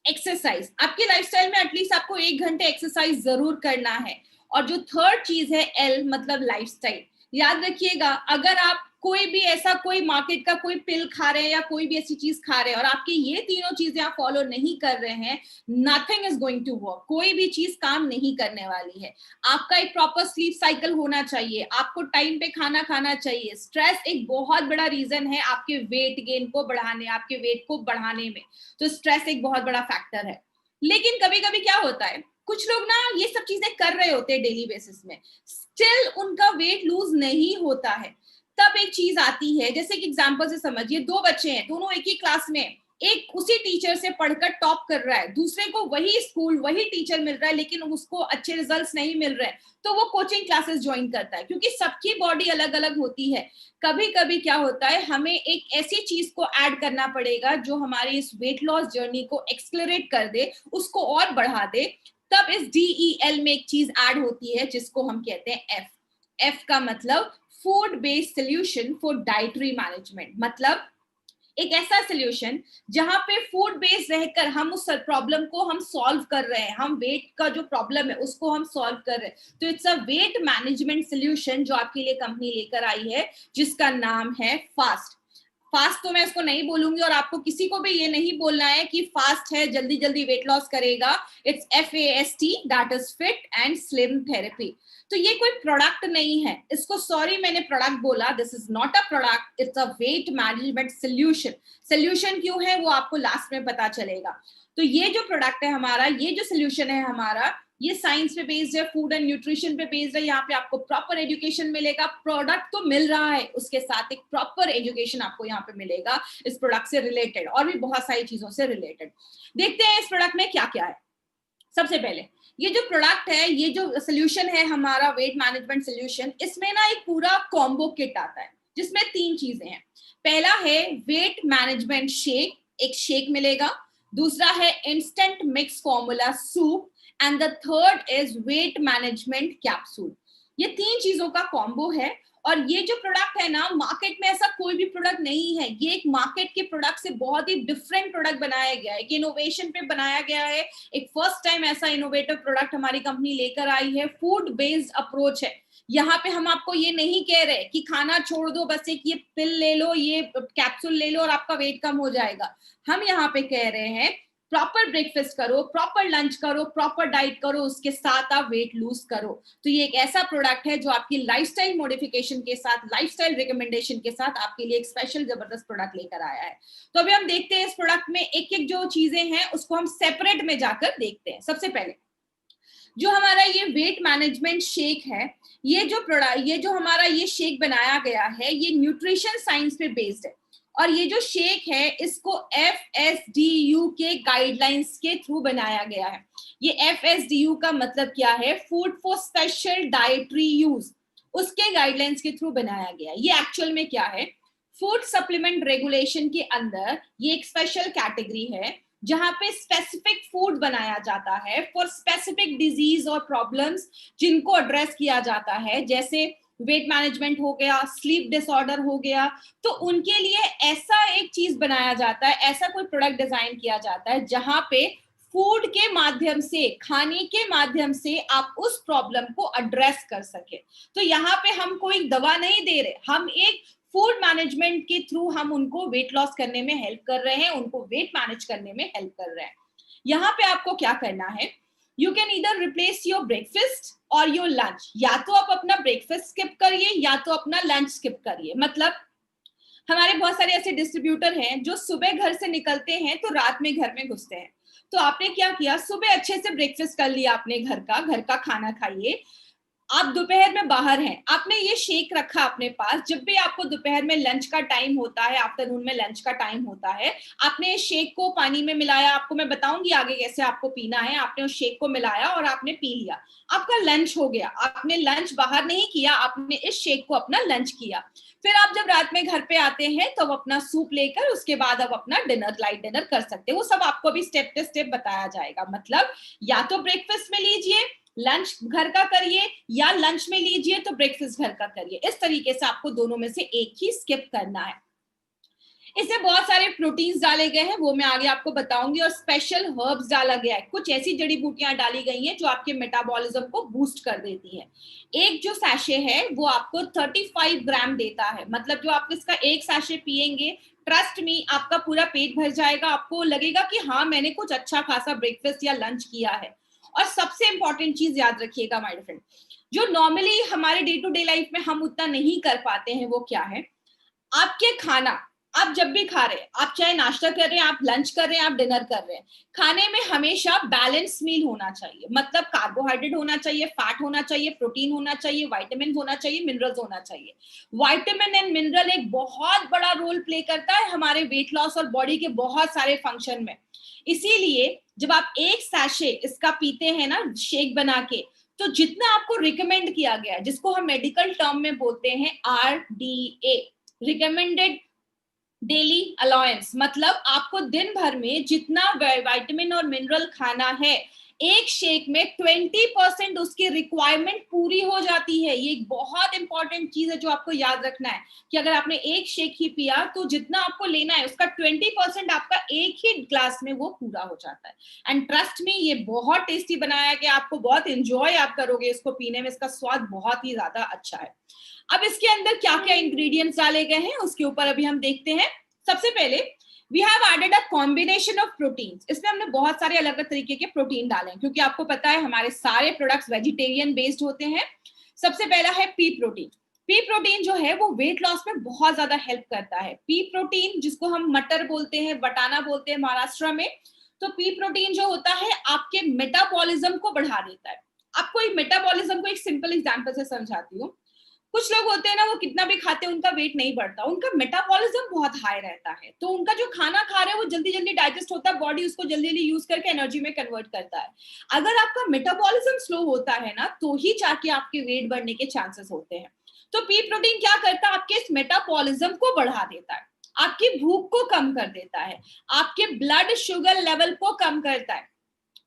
एक्सरसाइज। आपके लाइफस्टाइल में एटलीस्ट आपको 1 घंटे एक्सरसाइज जरूर करना है। और जो थर्ड चीज है एल, मतलब लाइफस्टाइल। याद रखिएगा, अगर आप कोई भी ऐसा कोई मार्केट का कोई पिल खा रहे हैं या कोई भी ऐसी चीज खा रहे हैं और आपकी ये तीनों चीजें आप फॉलो नहीं कर रहे हैं, nothing is going to work. कोई भी चीज काम नहीं करने वाली है। आपका एक प्रॉपर स्लीप साइकिल होना चाहिए, आपको टाइम पे खाना खाना चाहिए। स्ट्रेस एक बहुत बड़ा रीजन है आपके वेट गेन को बढ़ाने, आपके वेट को बढ़ाने में, तो स्ट्रेस एक बहुत बड़ा फैक्टर है। लेकिन कभी कभी क्या होता है, कुछ लोग ना ये सब चीजें कर रहे होते हैं डेली बेसिस में, स्टिल उनका वेट लूज नहीं होता है। तब एक चीज आती है, जैसे कि एग्जांपल से समझिए, 2 बच्चे हैं, दोनों एक ही क्लास में, एक उसी टीचर से पढ़कर टॉप कर रहा है, दूसरे को वही स्कूल वही टीचर मिल रहा है लेकिन उसको अच्छे रिजल्ट्स नहीं मिल रहे हैं, तो वो कोचिंग क्लासेस ज्वाइन करता है, क्योंकि सबकी बॉडी अलग अलग होती है। कभी कभी क्या होता है, हमें एक ऐसी चीज को ऐड करना पड़ेगा जो हमारी इस वेट लॉस जर्नी को एक्सलरेट कर दे, उसको और बढ़ा दे। तब इस DEL में एक चीज ऐड होती है जिसको हम कहते हैं एफ का मतलब food based solution for dietary management. मतलब एक ऐसा सोल्यूशन जहां पे फूड बेस्ड रहकर हम उस प्रॉब्लम को हम सॉल्व कर रहे हैं, हम वेट का जो प्रॉब्लम है उसको हम सॉल्व कर रहे हैं। तो it's a weight management solution जो आपके लिए कंपनी लेकर आई है, जिसका नाम है फास्ट। फास्ट तो मैं इसको नहीं बोलूंगी, और आपको किसी को भी ये नहीं बोलना है कि फास्ट है जल्दी जल्दी वेट लॉस करेगा. It's FAST, that is fit and slim therapy. तो ये कोई प्रोडक्ट नहीं है, इसको सॉरी मैंने प्रोडक्ट बोला, this is not a product, it's a weight management solution. Solution क्यों है वो आपको लास्ट में पता चलेगा. तो ये जो प्रोडक्ट है हमारा, ये जो सोल्यूशन है हमारा, ये साइंस पे बेस्ड है, फूड एंड न्यूट्रिशन पे बेस्ड है. यहाँ पे आपको प्रॉपर एजुकेशन मिलेगा. प्रोडक्ट तो मिल रहा है, उसके साथ एक प्रॉपर एजुकेशन आपको यहाँ पे मिलेगा इस प्रोडक्ट से रिलेटेड, और भी बहुत सारी चीजों से रिलेटेड. देखते हैं इस प्रोडक्ट में क्या क्या है. सबसे पहले ये जो प्रोडक्ट है, ये जो सोल्यूशन है हमारा वेट मैनेजमेंट सोल्यूशन, इसमें ना एक पूरा कॉम्बो किट आता है जिसमें 3 चीजें हैं. पहला है वेट मैनेजमेंट शेक, एक शेक मिलेगा. दूसरा है instant mix formula soup, and the third is weight management capsule. ये 3 चीजों का कॉम्बो है. और ये जो प्रोडक्ट है ना, मार्केट में ऐसा कोई भी प्रोडक्ट नहीं है. ये एक मार्केट के प्रोडक्ट से बहुत ही डिफरेंट प्रोडक्ट बनाया गया है, एक इनोवेशन पे बनाया गया है. एक फर्स्ट टाइम ऐसा इनोवेटिव प्रोडक्ट हमारी कंपनी लेकर आई है. फूड बेस्ड अप्रोच है. यहाँ पे हम आपको ये नहीं कह रहे कि खाना छोड़ दो, बस एक ये पिल ले लो, ये कैप्सूल ले लो और आपका वेट कम हो जाएगा. हम यहाँ पे कह रहे हैं प्रॉपर ब्रेकफास्ट करो, प्रॉपर लंच करो, प्रॉपर डाइट करो, उसके साथ आप वेट लूज करो. तो ये एक ऐसा प्रोडक्ट है जो आपकी लाइफस्टाइल मॉडिफिकेशन के साथ, लाइफस्टाइल रिकमेंडेशन के साथ आपके लिए एक स्पेशल जबरदस्त प्रोडक्ट लेकर आया है. तो अभी हम देखते हैं इस प्रोडक्ट में एक एक जो चीजें हैं उसको हम सेपरेट में जाकर देखते हैं. सबसे पहले जो हमारा ये वेट मैनेजमेंट शेक है, ये जो हमारा ये शेक बनाया गया है, ये न्यूट्रिशन साइंस पे बेस्ड है. और ये जो शेक है इसको FSDU के गाइडलाइंस के थ्रू बनाया गया है. ये FSDU का मतलब क्या है? Food for special dietary use, उसके गाइडलाइंस के थ्रू बनाया गया है. ये एक्चुअल में क्या है? फूड सप्लीमेंट रेगुलेशन के अंदर ये एक स्पेशल कैटेगरी है जहां पे स्पेसिफिक फूड बनाया जाता है फॉर स्पेसिफिक डिजीज और प्रॉब्लम्स जिनको एड्रेस किया जाता है, जैसे वेट मैनेजमेंट हो गया, स्लीप डिसऑर्डर हो गया. तो उनके लिए ऐसा एक चीज बनाया जाता है, ऐसा कोई प्रोडक्ट डिजाइन किया जाता है जहां पे फूड के माध्यम से, खाने के माध्यम से आप उस प्रॉब्लम को एड्रेस कर सके. तो यहाँ पे हम कोई दवा नहीं दे रहे, हम एक फूड मैनेजमेंट के थ्रू हम उनको वेट लॉस करने में हेल्प कर रहे हैं, उनको वेट मैनेज करने में हेल्प कर रहे हैं. यहाँ पे आपको क्या करना है? You can either replace your breakfast और योर लंच. या तो आप अपना ब्रेकफास्ट स्किप करिए या तो अपना लंच स्किप करिए. मतलब हमारे बहुत सारे ऐसे डिस्ट्रीब्यूटर हैं जो सुबह घर से निकलते हैं तो रात में घर में घुसते हैं. तो आपने क्या किया? सुबह अच्छे से ब्रेकफास्ट कर लिया, आपने घर का खाना खाइए. आप दोपहर में बाहर हैं, आपने ये शेक रखा अपने पास. जब भी आपको दोपहर में लंच का टाइम होता है, आफ्टरनून में लंच का टाइम होता है, आपने इस शेक को पानी में मिलाया. आपको मैं बताऊंगी आगे कैसे आपको पीना है. आपने उस शेक को मिलाया और आपने पी लिया, आपका लंच हो गया. आपने लंच बाहर नहीं किया, आपने इस शेक को अपना लंच किया. फिर आप जब रात में घर पे आते हैं तो अपना सूप लेकर उसके बाद आप अपना डिनर, लाइट डिनर कर सकते हैं. वो सब आपको भी स्टेप बाय स्टेप बताया जाएगा. मतलब या तो ब्रेकफास्ट में लीजिए, लंच घर का करिए, या लंच में लीजिए तो ब्रेकफास्ट घर का करिए. इस तरीके से आपको दोनों में से एक ही स्किप करना है. इसमें बहुत सारे प्रोटीन्स डाले गए हैं, वो मैं आगे आपको बताऊंगी. और स्पेशल हर्ब्स डाला गया है, कुछ ऐसी जड़ी बूटियां डाली गई हैं जो आपके मेटाबॉलिज्म को बूस्ट कर देती हैं. एक जो सैशे है वो आपको 35 ग्राम देता है. मतलब जो आप इसका एक सैशे पिएंगे, ट्रस्ट मी, आपका पूरा पेट भर जाएगा. आपको लगेगा कि हाँ मैंने कुछ अच्छा खासा ब्रेकफास्ट या लंच किया है. और सबसे इंपॉर्टेंट चीज याद रखिएगा माय फ्रेंड, जो नॉर्मली हमारे डे टू डे लाइफ में हम उतना नहीं कर पाते हैं, वो क्या है? आपके खाना आप जब भी खा रहे हैं, आप चाहे नाश्ता कर रहे हैं, आप लंच कर रहे हैं, आप डिनर कर रहे हैं, खाने में हमेशा बैलेंस मील होना चाहिए. मतलब कार्बोहाइड्रेट होना चाहिए, फैट होना चाहिए, प्रोटीन होना चाहिए, विटामिन होना चाहिए, मिनरल्स होना चाहिए. विटामिन एंड मिनरल एक बहुत बड़ा रोल प्ले करता है हमारे वेट लॉस और बॉडी के बहुत सारे फंक्शन में. इसीलिए जब आप एक सैशे इसका पीते हैं ना शेक बना के, तो जितना आपको रिकमेंड किया गया है, जिसको हम मेडिकल टर्म में बोलते हैं RDA, रिकमेंडेड डेली अलाउंस, मतलब आपको दिन भर में जितना विटामिन और मिनरल खाना है, एक शेक में 20% उसकी रिक्वायरमेंट पूरी हो जाती है। ये एक बहुत इंपॉर्टेंट चीज है जो आपको याद रखना है कि अगर आपने एक शेक ही पिया तो जितना आपको लेना है उसका 20% आपका एक ही ग्लास में वो पूरा हो जाता है। एंड ट्रस्ट मी, ये बहुत टेस्टी बनाया गया, आपको बहुत एंजॉय आप करोगे इसको पीने में, इसका स्वाद बहुत ही ज्यादा अच्छा है। अब इसके अंदर क्या क्या इंग्रेडिएंट्स डाले गए हैं उसके ऊपर अभी हम देखते हैं। सबसे पहले we have added a combination of proteins. इसमें हमने बहुत सारे अलग अलग तरीके के प्रोटीन डाले हैं क्योंकि आपको पता है हमारे सारे प्रोडक्ट्स वेजिटेरियन बेस्ड होते हैं। सबसे पहला है पी प्रोटीन। पी प्रोटीन जो है वो वेट लॉस में बहुत ज्यादा हेल्प करता है। पी प्रोटीन जिसको हम मटर बोलते हैं, बटाना बोलते हैं महाराष्ट्र में, तो पी प्रोटीन जो होता है आपके मेटाबॉलिज्म को बढ़ा देता है। आपको एक मेटाबॉलिज्म को एक सिंपल एग्जांपल से समझाती हूँ। कुछ लोग होते हैं ना, वो कितना भी खाते हैं उनका वेट नहीं बढ़ता, उनका मेटाबॉलिज्म बहुत हाई रहता है, तो उनका जो खाना खा रहे हैं वो जल्दी जल्दी डाइजेस्ट होता है, बॉडी उसको जल्दी जल्दी यूज करके एनर्जी में कन्वर्ट करता है। अगर आपका मेटाबॉलिज्म स्लो होता है ना तो ही जाके आपके वेट बढ़ने के चांसेस होते हैं। तो पी प्रोटीन क्या करता है, आपके इस मेटाबॉलिज्म को बढ़ा देता है, आपकी भूख को कम कर देता है, आपके ब्लड शुगर लेवल को कम करता है।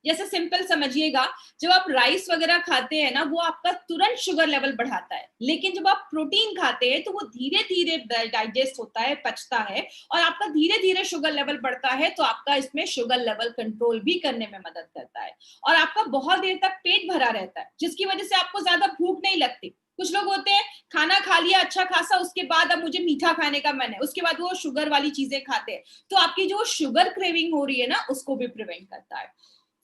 जैसे सिंपल समझिएगा, जब आप राइस वगैरह खाते हैं ना वो आपका तुरंत शुगर लेवल बढ़ाता है, लेकिन जब आप प्रोटीन खाते हैं तो वो धीरे धीरे डाइजेस्ट होता है, पचता है और आपका धीरे धीरे शुगर लेवल बढ़ता है, तो आपका इसमें शुगर लेवल कंट्रोल भी करने में मदद करता है और आपका बहुत देर तक पेट भरा रहता है, जिसकी वजह से आपको ज्यादा भूख नहीं लगती। कुछ लोग होते हैं खाना खा लिया अच्छा खासा, उसके बाद अब मुझे मीठा खाने का मन है, उसके बाद वो शुगर वाली चीजें खाते हैं, तो आपकी जो शुगर क्रेविंग हो रही है ना उसको भी प्रिवेंट करता है।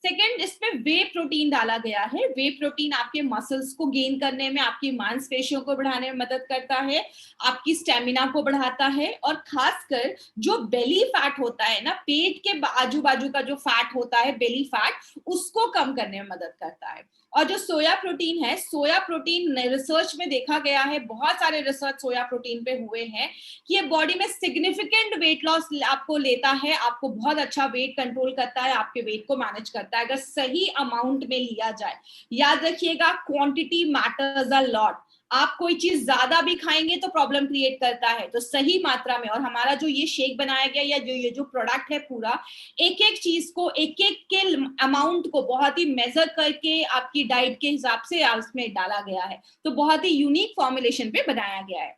सेकेंड, इसमें वे प्रोटीन डाला गया है। वे प्रोटीन आपके मसल्स को गेन करने में, आपकी मांसपेशियों को बढ़ाने में मदद करता है, आपकी स्टेमिना को बढ़ाता है और खासकर जो बेली फैट होता है ना, पेट के आजू बाजू का जो फैट होता है बेली फैट, उसको कम करने में मदद करता है। और जो सोया प्रोटीन है, सोया प्रोटीन रिसर्च में देखा गया है, बहुत सारे रिसर्च सोया प्रोटीन पे हुए हैं कि ये बॉडी में सिग्निफिकेंट वेट लॉस आपको लेता है, आपको बहुत अच्छा वेट कंट्रोल करता है, आपके वेट को मैनेज करता है अगर सही अमाउंट में लिया जाए। याद रखिएगा, क्वांटिटी मैटर्स अ लॉट। आप कोई चीज ज्यादा भी खाएंगे तो प्रॉब्लम क्रिएट करता है, तो सही मात्रा में। और हमारा जो ये शेक बनाया गया या जो ये जो प्रोडक्ट है पूरा, एक एक चीज को, एक एक के अमाउंट को बहुत ही मेजर करके आपकी डाइट के हिसाब से उसमें डाला गया है, तो बहुत ही यूनिक फॉर्मुलेशन पे बनाया गया है।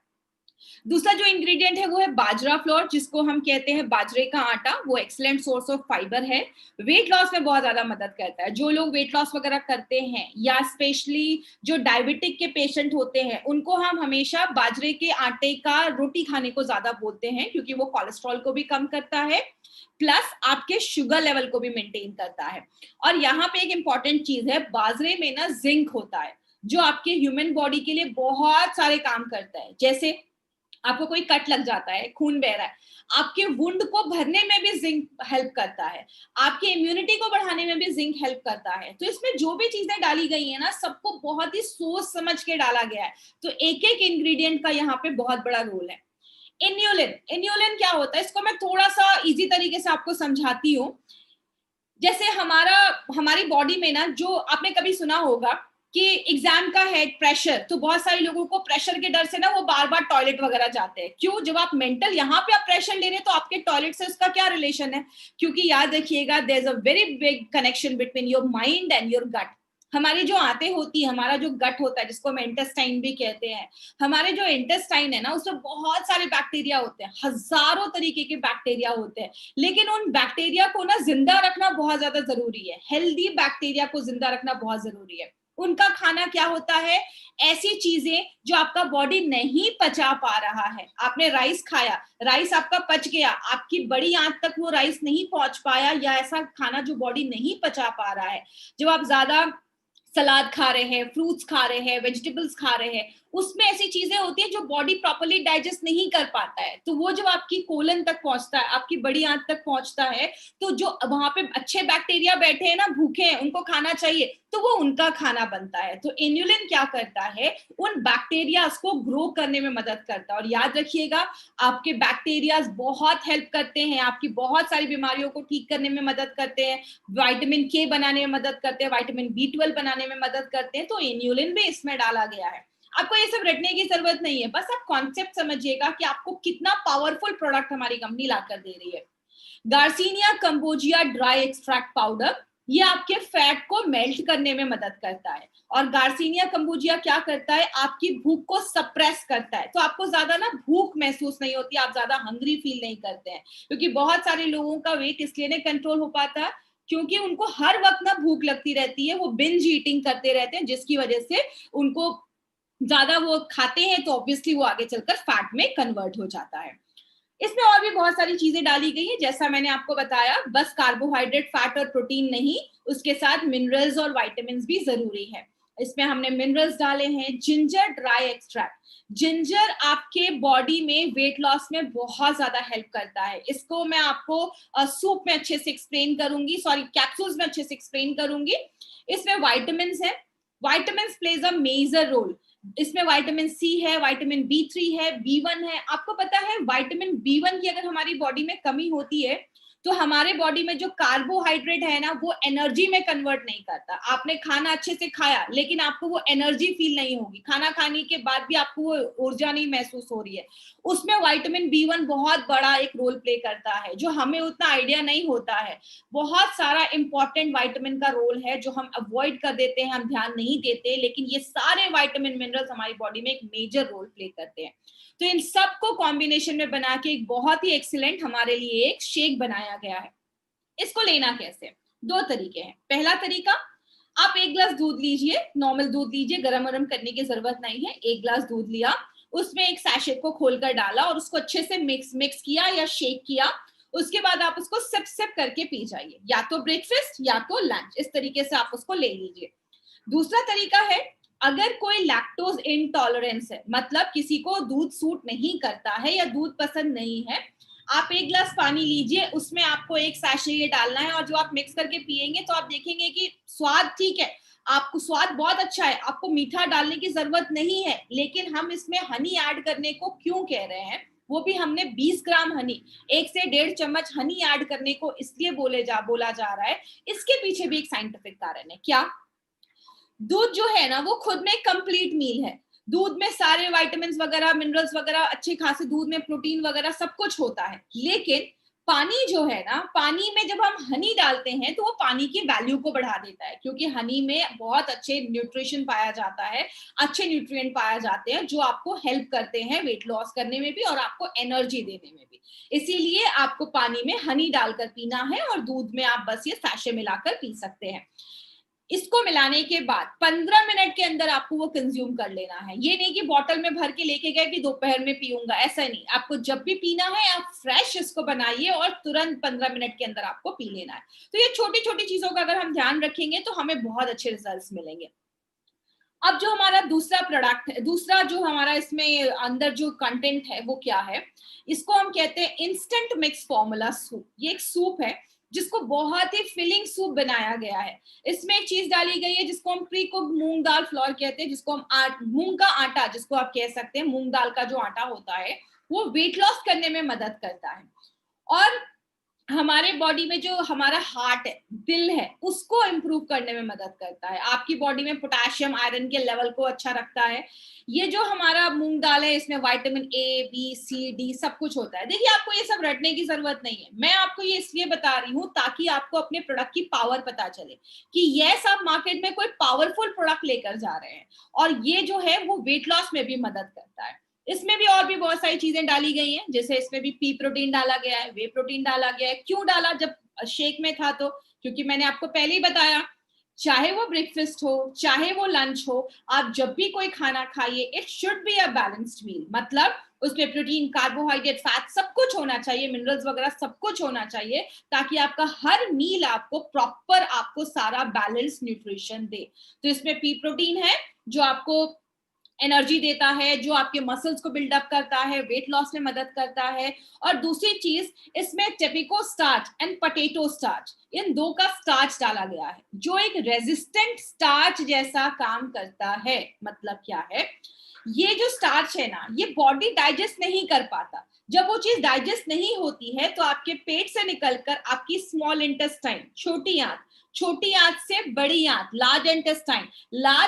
दूसरा जो इंग्रेडिएंट है वो है बाजरा फ्लोर, जिसको हम कहते हैं बाजरे का आटा। वो एक्सीलेंट सोर्स ऑफ फाइबर है, वेट लॉस में बहुत ज्यादा मदद करता है। जो लोग वेट लॉस वगैरह करते हैं या स्पेशली जो डायबिटिक के पेशेंट होते हैं, उनको हम हमेशा बाजरे के आटे का रोटी खाने को ज्यादा बोलते हैं, क्योंकि वो कोलेस्ट्रॉल को भी कम करता है प्लस आपके शुगर लेवल को भी मेंटेन करता है। और यहाँ पे एक इंपॉर्टेंट चीज है, बाजरे में ना जिंक होता है जो आपके ह्यूमन बॉडी के लिए बहुत सारे काम करता है। जैसे आपको कोई कट लग जाता है, खून बह रहा है, आपके वुंड को भरने में भी जिंक हेल्प करता है, आपकी इम्यूनिटी को बढ़ाने में भी जिंक हेल्प करता है। तो इसमें जो भी चीजें डाली गई है ना, सबको बहुत ही सोच समझ के डाला गया है, तो एक एक इंग्रेडिएंट का यहाँ पे बहुत बड़ा रोल है। इन्यूलिन, इन्यूलिन क्या होता है, इसको मैं थोड़ा सा इजी तरीके से आपको समझाती हूँ। जैसे हमारी बॉडी में ना, जो आपने कभी सुना होगा कि एग्जाम का है प्रेशर, तो बहुत सारे लोगों को प्रेशर के डर से ना वो बार बार टॉयलेट वगैरह जाते हैं। क्यों? जब आप मेंटल यहाँ पे आप प्रेशर ले रहे हैं तो आपके टॉयलेट से उसका क्या रिलेशन है? क्योंकि याद रखिएगा, there is a very big connection between your mind and your gut. हमारी जो आंतें होती है, हमारा जो गट होता है जिसको हम इंटेस्टाइन भी कहते हैं, हमारे जो इंटेस्टाइन है ना उसमें बहुत सारे बैक्टीरिया होते हैं, हजारों तरीके के बैक्टीरिया होते हैं, लेकिन उन बैक्टीरिया को ना जिंदा रखना बहुत ज्यादा जरूरी है। हेल्दी बैक्टीरिया को जिंदा रखना बहुत जरूरी है। उनका खाना क्या होता है? ऐसी चीजें जो आपका बॉडी नहीं पचा पा रहा है। आपने राइस खाया, राइस आपका पच गया, आपकी बड़ी आंत तक वो राइस नहीं पहुंच पाया, या ऐसा खाना जो बॉडी नहीं पचा पा रहा है। जब आप ज्यादा सलाद खा रहे हैं, फ्रूट्स खा रहे हैं, वेजिटेबल्स खा रहे हैं, उसमें ऐसी चीजें होती है जो बॉडी प्रॉपर्ली डाइजेस्ट नहीं कर पाता है, तो वो जब आपकी कोलन तक पहुंचता है, आपकी बड़ी आंत तक पहुंचता है, तो जो वहां पे अच्छे बैक्टीरिया बैठे हैं ना, भूखे हैं, उनको खाना चाहिए, तो वो उनका खाना बनता है। तो इन्यूलिन क्या करता है? उन बैक्टीरियाज को ग्रो करने में मदद करता है। और याद रखिएगा, आपके बैक्टीरियाज बहुत हेल्प करते हैं, आपकी बहुत सारी बीमारियों को ठीक करने में मदद करते हैं, विटामिन के बनाने में मदद करते हैं, विटामिन B12 बनाने में मदद करते हैं। तो इन्यूलिन भी इसमें डाला गया है। आपको ये सब रटने की जरूरत नहीं है, बस आप कॉन्सेप्ट समझिएगा कि आपको कितना पावरफुल प्रोडक्ट हमारी कंपनी लाकर दे रही है। Garcinia cambogia dry extract powder, ये आपके फैट को मेल्ट करने में मदद करता है। और गार्सिनिया कंबुजिया क्या करता है, आपकी भूख को सप्रेस करता है, तो आपको ज्यादा ना भूख महसूस नहीं होती, आप ज्यादा हंग्री फील नहीं करते हैं। क्योंकि बहुत सारे लोगों का वेट इसलिए नहीं कंट्रोल हो पाता है क्योंकि उनको हर वक्त ना भूख लगती रहती है, वो बिंज ईटिंग करते रहते हैं, जिसकी वजह से उनको ज्यादा वो खाते हैं तो ऑब्वियसली वो आगे चलकर फैट में कन्वर्ट हो जाता है। इसमें और भी बहुत सारी चीजें डाली गई है, जैसा मैंने आपको बताया, बस कार्बोहाइड्रेट, फैट और प्रोटीन नहीं, उसके साथ मिनरल्स और विटामिन्स भी जरूरी है। इसमें हमने मिनरल्स डाले हैं, जिंजर ड्राई एक्सट्रैक्ट। जिंजर आपके बॉडी में वेट लॉस में बहुत ज्यादा हेल्प करता है। इसको मैं आपको सूप में अच्छे से एक्सप्लेन करूंगी, सॉरी कैप्सूल्स में अच्छे से एक्सप्लेन करूंगी। इसमें विटामिन्स है, vitamins plays a major role. इसमें विटामिन सी है, विटामिन B3 है, B1 है। आपको पता है विटामिन B1 की अगर हमारी बॉडी में कमी होती है तो हमारे बॉडी में जो कार्बोहाइड्रेट है ना वो एनर्जी में कन्वर्ट नहीं करता। आपने खाना अच्छे से खाया लेकिन आपको वो एनर्जी फील नहीं होगी, खाना खाने के बाद भी आपको वो ऊर्जा नहीं महसूस हो रही है। उसमें विटामिन B1 बहुत बड़ा एक रोल प्ले करता है, जो हमें उतना आइडिया नहीं होता है। बहुत सारा इंपॉर्टेंट विटामिन का रोल है जो हम अवॉइड कर देते हैं, हम ध्यान नहीं देते, लेकिन ये सारे विटामिन मिनरल्स हमारी बॉडी में एक मेजर रोल प्ले करते हैं। तो इन सबको कॉम्बिनेशन में बना के एक बहुत ही एक्सीलेंट हमारे लिए एक शेक बनाया गया है। इसको लेना कैसे, दो तरीके हैं। पहला तरीका, आप 1 ग्लास दूध लीजिए, नॉर्मल दूध लीजिए, गरम गरम करने की जरूरत नहीं है। 1 ग्लास दूध लिया, उसमें एक सैशे को खोलकर डाला और उसको अच्छे से मिक्स किया या शेक किया। उसके बाद आप उसको सिप सिप करके पी जाइए, या तो ब्रेकफास्ट या तो लंच, इस तरीके से आप उसको ले लीजिए। दूसरा तरीका है, अगर कोई लैक्टोज इंटॉलरेंस है, मतलब किसी को दूध सूट नहीं करता है या दूध पसंद नहीं है, आप 1 ग्लास पानी लीजिए, उसमें आपको एक सैशे ये डालना है और जो आप मिक्स करके पिएंगे तो आप देखेंगे कि स्वाद ठीक है, आपको स्वाद बहुत अच्छा है, आपको मीठा डालने की जरूरत नहीं है। लेकिन हम इसमें हनी ऐड करने को क्यों कह रहे हैं, वो भी हमने 20 ग्राम हनी, 1 से 1.5 चम्मच हनी ऐड करने को इसलिए बोला जा रहा है, इसके पीछे भी एक साइंटिफिक कारण है। क्या, दूध जो है ना वो खुद में कंप्लीट मील है। दूध में सारे विटामिन्स वगैरह, मिनरल्स वगैरह, अच्छे खासे दूध में प्रोटीन वगैरह सब कुछ होता है। लेकिन पानी जो है ना, पानी में जब हम हनी डालते हैं तो वो पानी की वैल्यू को बढ़ा देता है, क्योंकि हनी में बहुत अच्छे न्यूट्रिशन पाया जाता है, अच्छे न्यूट्रिएंट पाए जाते हैं जो आपको हेल्प करते हैं वेट लॉस करने में भी और आपको एनर्जी देने में भी। इसीलिए आपको पानी में हनी डालकर पीना है और दूध में आप बस ये सैशे मिलाकर पी सकते हैं। इसको मिलाने के बाद 15 मिनट के अंदर आपको वो कंज्यूम कर लेना है। ये नहीं कि बॉटल में भर के लेके गए कि दोपहर में पीऊंगा, ऐसा नहीं। आपको जब भी पीना है आप फ्रेश इसको बनाइए और तुरंत 15 मिनट के अंदर आपको पी लेना है। तो ये छोटी छोटी चीजों का अगर हम ध्यान रखेंगे तो हमें बहुत अच्छे रिजल्ट्स मिलेंगे। अब जो हमारा दूसरा प्रोडक्ट है, दूसरा जो हमारा इसमें अंदर जो कंटेंट है वो क्या है, इसको हम कहते हैं इंस्टेंट मिक्स फॉर्मूला सूप। ये एक सूप है जिसको बहुत ही फिलिंग सूप बनाया गया है। इसमें एक चीज डाली गई है जिसको हम प्री कुक्ड मूंग दाल फ्लोर कहते हैं, जिसको हम मूंग का आटा जिसको आप कह सकते हैं, मूंग दाल का जो आटा होता है वो वेट लॉस करने में मदद करता है। और हमारे बॉडी में जो हमारा हार्ट है, दिल है, उसको इंप्रूव करने में मदद करता है। आपकी बॉडी में पोटेशियम, आयरन के लेवल को अच्छा रखता है। ये जो हमारा मूंग दाल है इसमें vitamin A, B, C, D सब कुछ होता है। देखिए आपको ये सब रटने की जरूरत नहीं है, मैं आपको ये इसलिए बता रही हूँ ताकि आपको अपने प्रोडक्ट की पावर पता चले कि यस आप मार्केट में कोई पावरफुल प्रोडक्ट लेकर जा रहे हैं और ये जो है वो वेट लॉस में भी मदद करता है। इसमें भी और भी बहुत सारी चीजें डाली गई हैं, जैसे इसमें भी पी प्रोटीन डाला गया है, वे प्रोटीन डाला गया है। क्यों डाला जब शेक में था तो, क्योंकि मैंने आपको पहले ही बताया, चाहे वो ब्रेकफास्ट हो चाहे वो लंच हो, आप जब भी कोई खाना खाइए it should be a balanced meal. मतलब उसमें प्रोटीन, कार्बोहाइड्रेट, फैट सब कुछ होना चाहिए, मिनरल्स वगैरह सब कुछ होना चाहिए, ताकि आपका हर मील आपको प्रॉपर, आपको सारा बैलेंस न्यूट्रिशन दे। तो इसमें पी प्रोटीन है जो आपको एनर्जी देता है, जो आपके मसल्स को बिल्डअप करता है, वेट लॉस में मदद करता है। और दूसरी चीज, इसमें टेपिको स्टार्च एंड पोटैटो स्टार्च, इन दो का स्टार्च डाला गया है जो एक रेजिस्टेंट स्टार्च जैसा काम करता है। मतलब क्या है, ये जो स्टार्च है ना, ये बॉडी डाइजेस्ट नहीं कर पाता। जब वो चीज डाइजेस्ट नहीं होती है तो आपके पेट से निकलकर आपकी स्मॉल इंटेस्टाइन, छोटी आंत से बड़ी आंत, लार्ज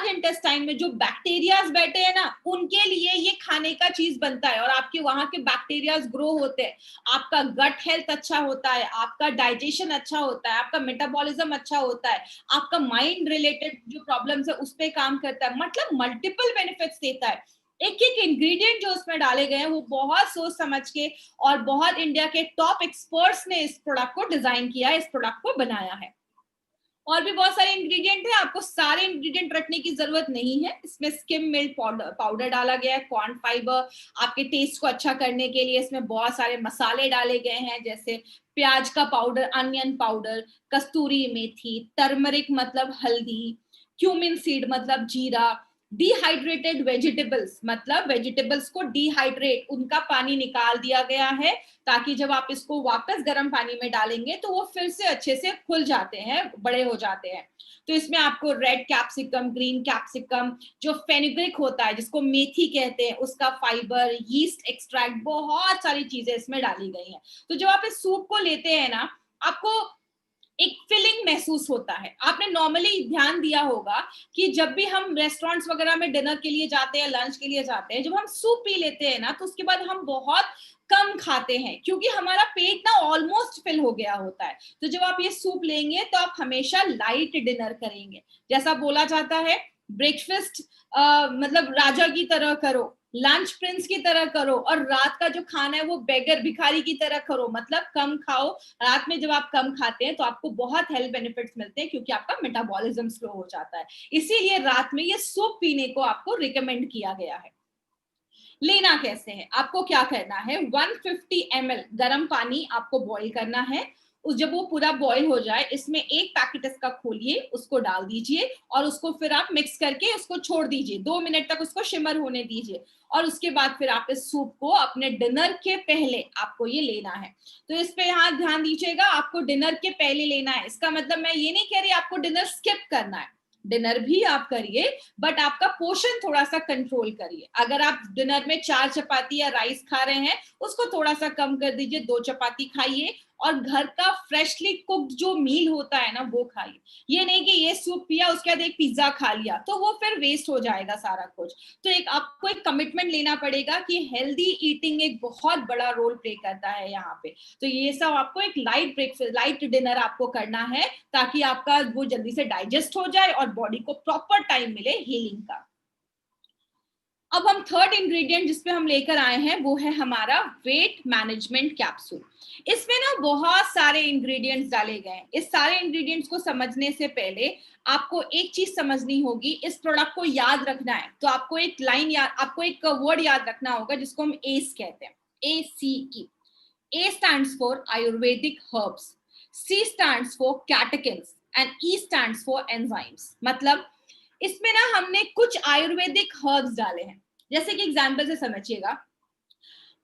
इंटेस्टाइन में जो बैक्टीरियाज बैठे हैं ना, उनके लिए ये खाने का चीज बनता है और आपके वहां के बैक्टीरियाज ग्रो होते हैं, आपका गट हेल्थ अच्छा होता है, आपका डाइजेशन अच्छा होता है, आपका मेटाबॉलिज्म अच्छा होता है, आपका माइंड रिलेटेड जो प्रॉब्लम्स है उस पर काम करता है, मतलब मल्टीपल बेनिफिट्स देता है। एक एक इंग्रेडिएंट जो उसमें डाले गए हैं वो बहुत सोच समझ के और बहुत इंडिया के टॉप एक्सपर्ट्स ने इस प्रोडक्ट को डिजाइन किया है, इस प्रोडक्ट को बनाया है। और भी बहुत सारे इंग्रेडिएंट है, आपको सारे इंग्रेडिएंट रखने की जरूरत नहीं है। इसमें स्किम मिल्क पाउडर डाला गया है, कॉर्न फाइबर आपके टेस्ट को अच्छा करने के लिए, इसमें बहुत सारे मसाले डाले गए हैं जैसे प्याज का पाउडर, अनियन पाउडर, कस्तूरी मेथी, टर्मरिक मतलब हल्दी, क्यूमिन सीड मतलब जीरा, डिहाइड्रेटेड वेजिटेबल्स मतलब वेजिटेबल्स को डिहाइड्रेट, उनका पानी निकाल दिया गया है ताकि जब आप इसको वापस गर्म पानी में डालेंगे तो वो फिर से अच्छे से खुल जाते हैं, बड़े हो जाते हैं। तो इसमें आपको रेड कैप्सिकम, ग्रीन कैप्सिकम, जो फेनुग्रीक होता है जिसको मेथी कहते हैं, उसका फाइबर, यीस्ट एक्सट्रैक्ट, बहुत सारी चीजें इसमें डाली गई हैं। तो जब आप इस सूप को लेते हैं ना, आपको एक फीलिंग महसूस होता है। आपने नॉर्मली ध्यान दिया होगा कि जब भी हम रेस्टोरेंट्स वगैरह में डिनर के लिए जाते हैं, लंच के लिए जाते हैं, जब हम सूप पी लेते हैं ना तो उसके बाद हम बहुत कम खाते हैं क्योंकि हमारा पेट ना ऑलमोस्ट फिल हो गया होता है। तो जब आप ये सूप लेंगे तो आप हमेशा लाइट डिनर करेंगे। जैसा बोला जाता है, ब्रेकफास्ट मतलब राजा की तरह करो, लंच प्रिंस की तरह करो, और रात का जो खाना है वो बेगर भिखारी की तरह करो, मतलब कम खाओ। रात में जब आप कम खाते हैं तो आपको बहुत हेल्थ बेनिफिट्स मिलते हैं क्योंकि आपका मेटाबॉलिज्म स्लो हो जाता है। इसीलिए रात में ये सूप पीने को आपको रिकमेंड किया गया है। लेना कैसे है, आपको क्या करना है, 150 ml गर्म पानी आपको बॉईल करना है। उस जब वो पूरा बॉईल हो जाए, इसमें एक पैकेट इसका खोलिए, उसको डाल दीजिए और उसको फिर आप मिक्स करके उसको छोड़ दीजिए, 2 मिनट तक उसको शिमर होने दीजिए। और उसके बाद फिर आप इस सूप को अपने डिनर के पहले आपको ये लेना है। तो इस पे यहाँ ध्यान दीजिएगा, आपको डिनर के पहले लेना है। इसका मतलब मैं ये नहीं कह रही आपको डिनर स्किप करना है, डिनर भी आप करिए बट आपका पोर्शन थोड़ा सा कंट्रोल करिए। अगर आप डिनर में 4 चपाती या राइस खा रहे हैं, उसको थोड़ा सा कम कर दीजिए, 2 चपाती खाइए और घर का फ्रेशली कुक्ड जो मील होता है ना वो खाइए। ये नहीं कि ये सूप पिया उसके बाद एक पिज्जा खा लिया, तो वो फिर वेस्ट हो जाएगा सारा कुछ। तो एक आपको एक कमिटमेंट लेना पड़ेगा कि हेल्दी ईटिंग एक बहुत बड़ा रोल प्ले करता है यहाँ पे। तो ये सब आपको एक लाइट ब्रेकफास्ट, लाइट डिनर आपको करना है ताकि आपका वो जल्दी से डाइजेस्ट हो जाए और बॉडी को प्रॉपर टाइम मिले हीलिंग का। अब हम थर्ड इंग्रेडिएंट जिसपे हम लेकर आए हैं वो है हमारा वेट मैनेजमेंट कैप्सूल। इसमें ना बहुत सारे इंग्रेडिएंट्स डाले गए हैं। इस सारे इंग्रेडिएंट्स को समझने से पहले आपको एक चीज समझनी होगी, इस प्रोडक्ट को याद रखना है तो आपको एक लाइन याद, आपको एक वर्ड याद रखना होगा जिसको हम एस कहते हैं, ACE। A stands for Ayurvedic herbs, C stands for catechins and E stands for enzymes। मतलब इसमें ना हमने कुछ आयुर्वेदिक हर्ब्स डाले हैं। जैसे कि एग्जांपल से समझिएगा,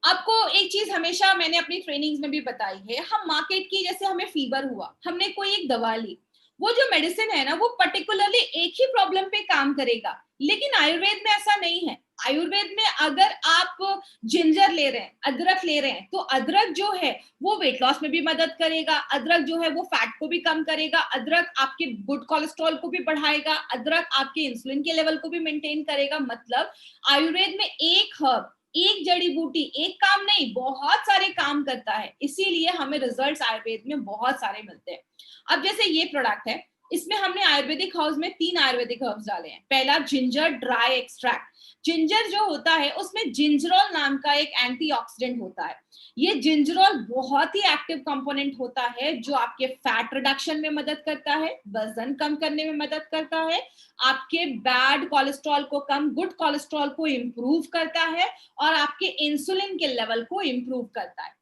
आपको एक चीज हमेशा मैंने अपनी ट्रेनिंग्स में भी बताई है, हम मार्केट की, जैसे हमें फीवर हुआ, हमने कोई एक दवा ली, वो जो मेडिसिन है ना वो पर्टिकुलरली एक ही प्रॉब्लम पे काम करेगा, लेकिन आयुर्वेद में ऐसा नहीं है। आयुर्वेद में अगर आप जिंजर ले रहे हैं, अदरक ले रहे हैं, तो अदरक जो है वो वेट लॉस में भी मदद करेगा, अदरक जो है वो फैट को भी कम करेगा, अदरक आपके गुड कोलेस्ट्रॉल को भी बढ़ाएगा, अदरक आपके इंसुलिन के लेवल को भी मेंटेन करेगा। मतलब आयुर्वेद में एक हर्ब, एक जड़ी बूटी, एक काम नहीं, बहुत सारे काम करता है, इसीलिए हमें रिजल्ट्स आयुर्वेद में बहुत सारे मिलते हैं। अब जैसे ये प्रोडक्ट है, इसमें हमने आयुर्वेदिक हर्ब्स में 3 आयुर्वेदिक हर्ब्स डाले हैं। पहला जिंजर ड्राई एक्सट्रैक्ट। जिंजर जो होता है उसमें जिंजरोल नाम का एक एंटीऑक्सीडेंट होता है। ये जिंजरोल बहुत ही एक्टिव कंपोनेंट होता है जो आपके फैट रिडक्शन में मदद करता है, वजन कम करने में मदद करता है, आपके बैड कोलेस्ट्रॉल को कम, गुड कोलेस्ट्रॉल को इंप्रूव करता है और आपके इंसुलिन के लेवल को इंप्रूव करता है।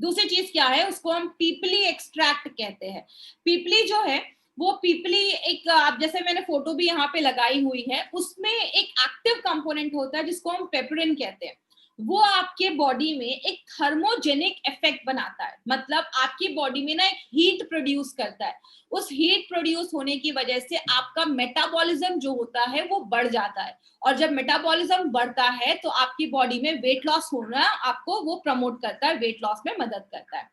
दूसरी चीज क्या है, उसको हम पीपली एक्सट्रैक्ट कहते हैं। पीपली जो है वो पीपली एक, आप जैसे मैंने फोटो भी यहाँ पे लगाई हुई है, उसमें एक एक्टिव कंपोनेंट होता है जिसको हम पेपरिन कहते हैं। वो आपके बॉडी में एक थर्मोजेनिक इफेक्ट बनाता है, मतलब आपकी बॉडी में ना एक हीट प्रोड्यूस करता है। उस हीट प्रोड्यूस होने की वजह से आपका मेटाबॉलिज्म जो होता है वो बढ़ जाता है, और जब मेटाबॉलिज्म बढ़ता है तो आपकी बॉडी में वेट लॉस होना आपको वो प्रमोट करता है, वेट लॉस में मदद करता है।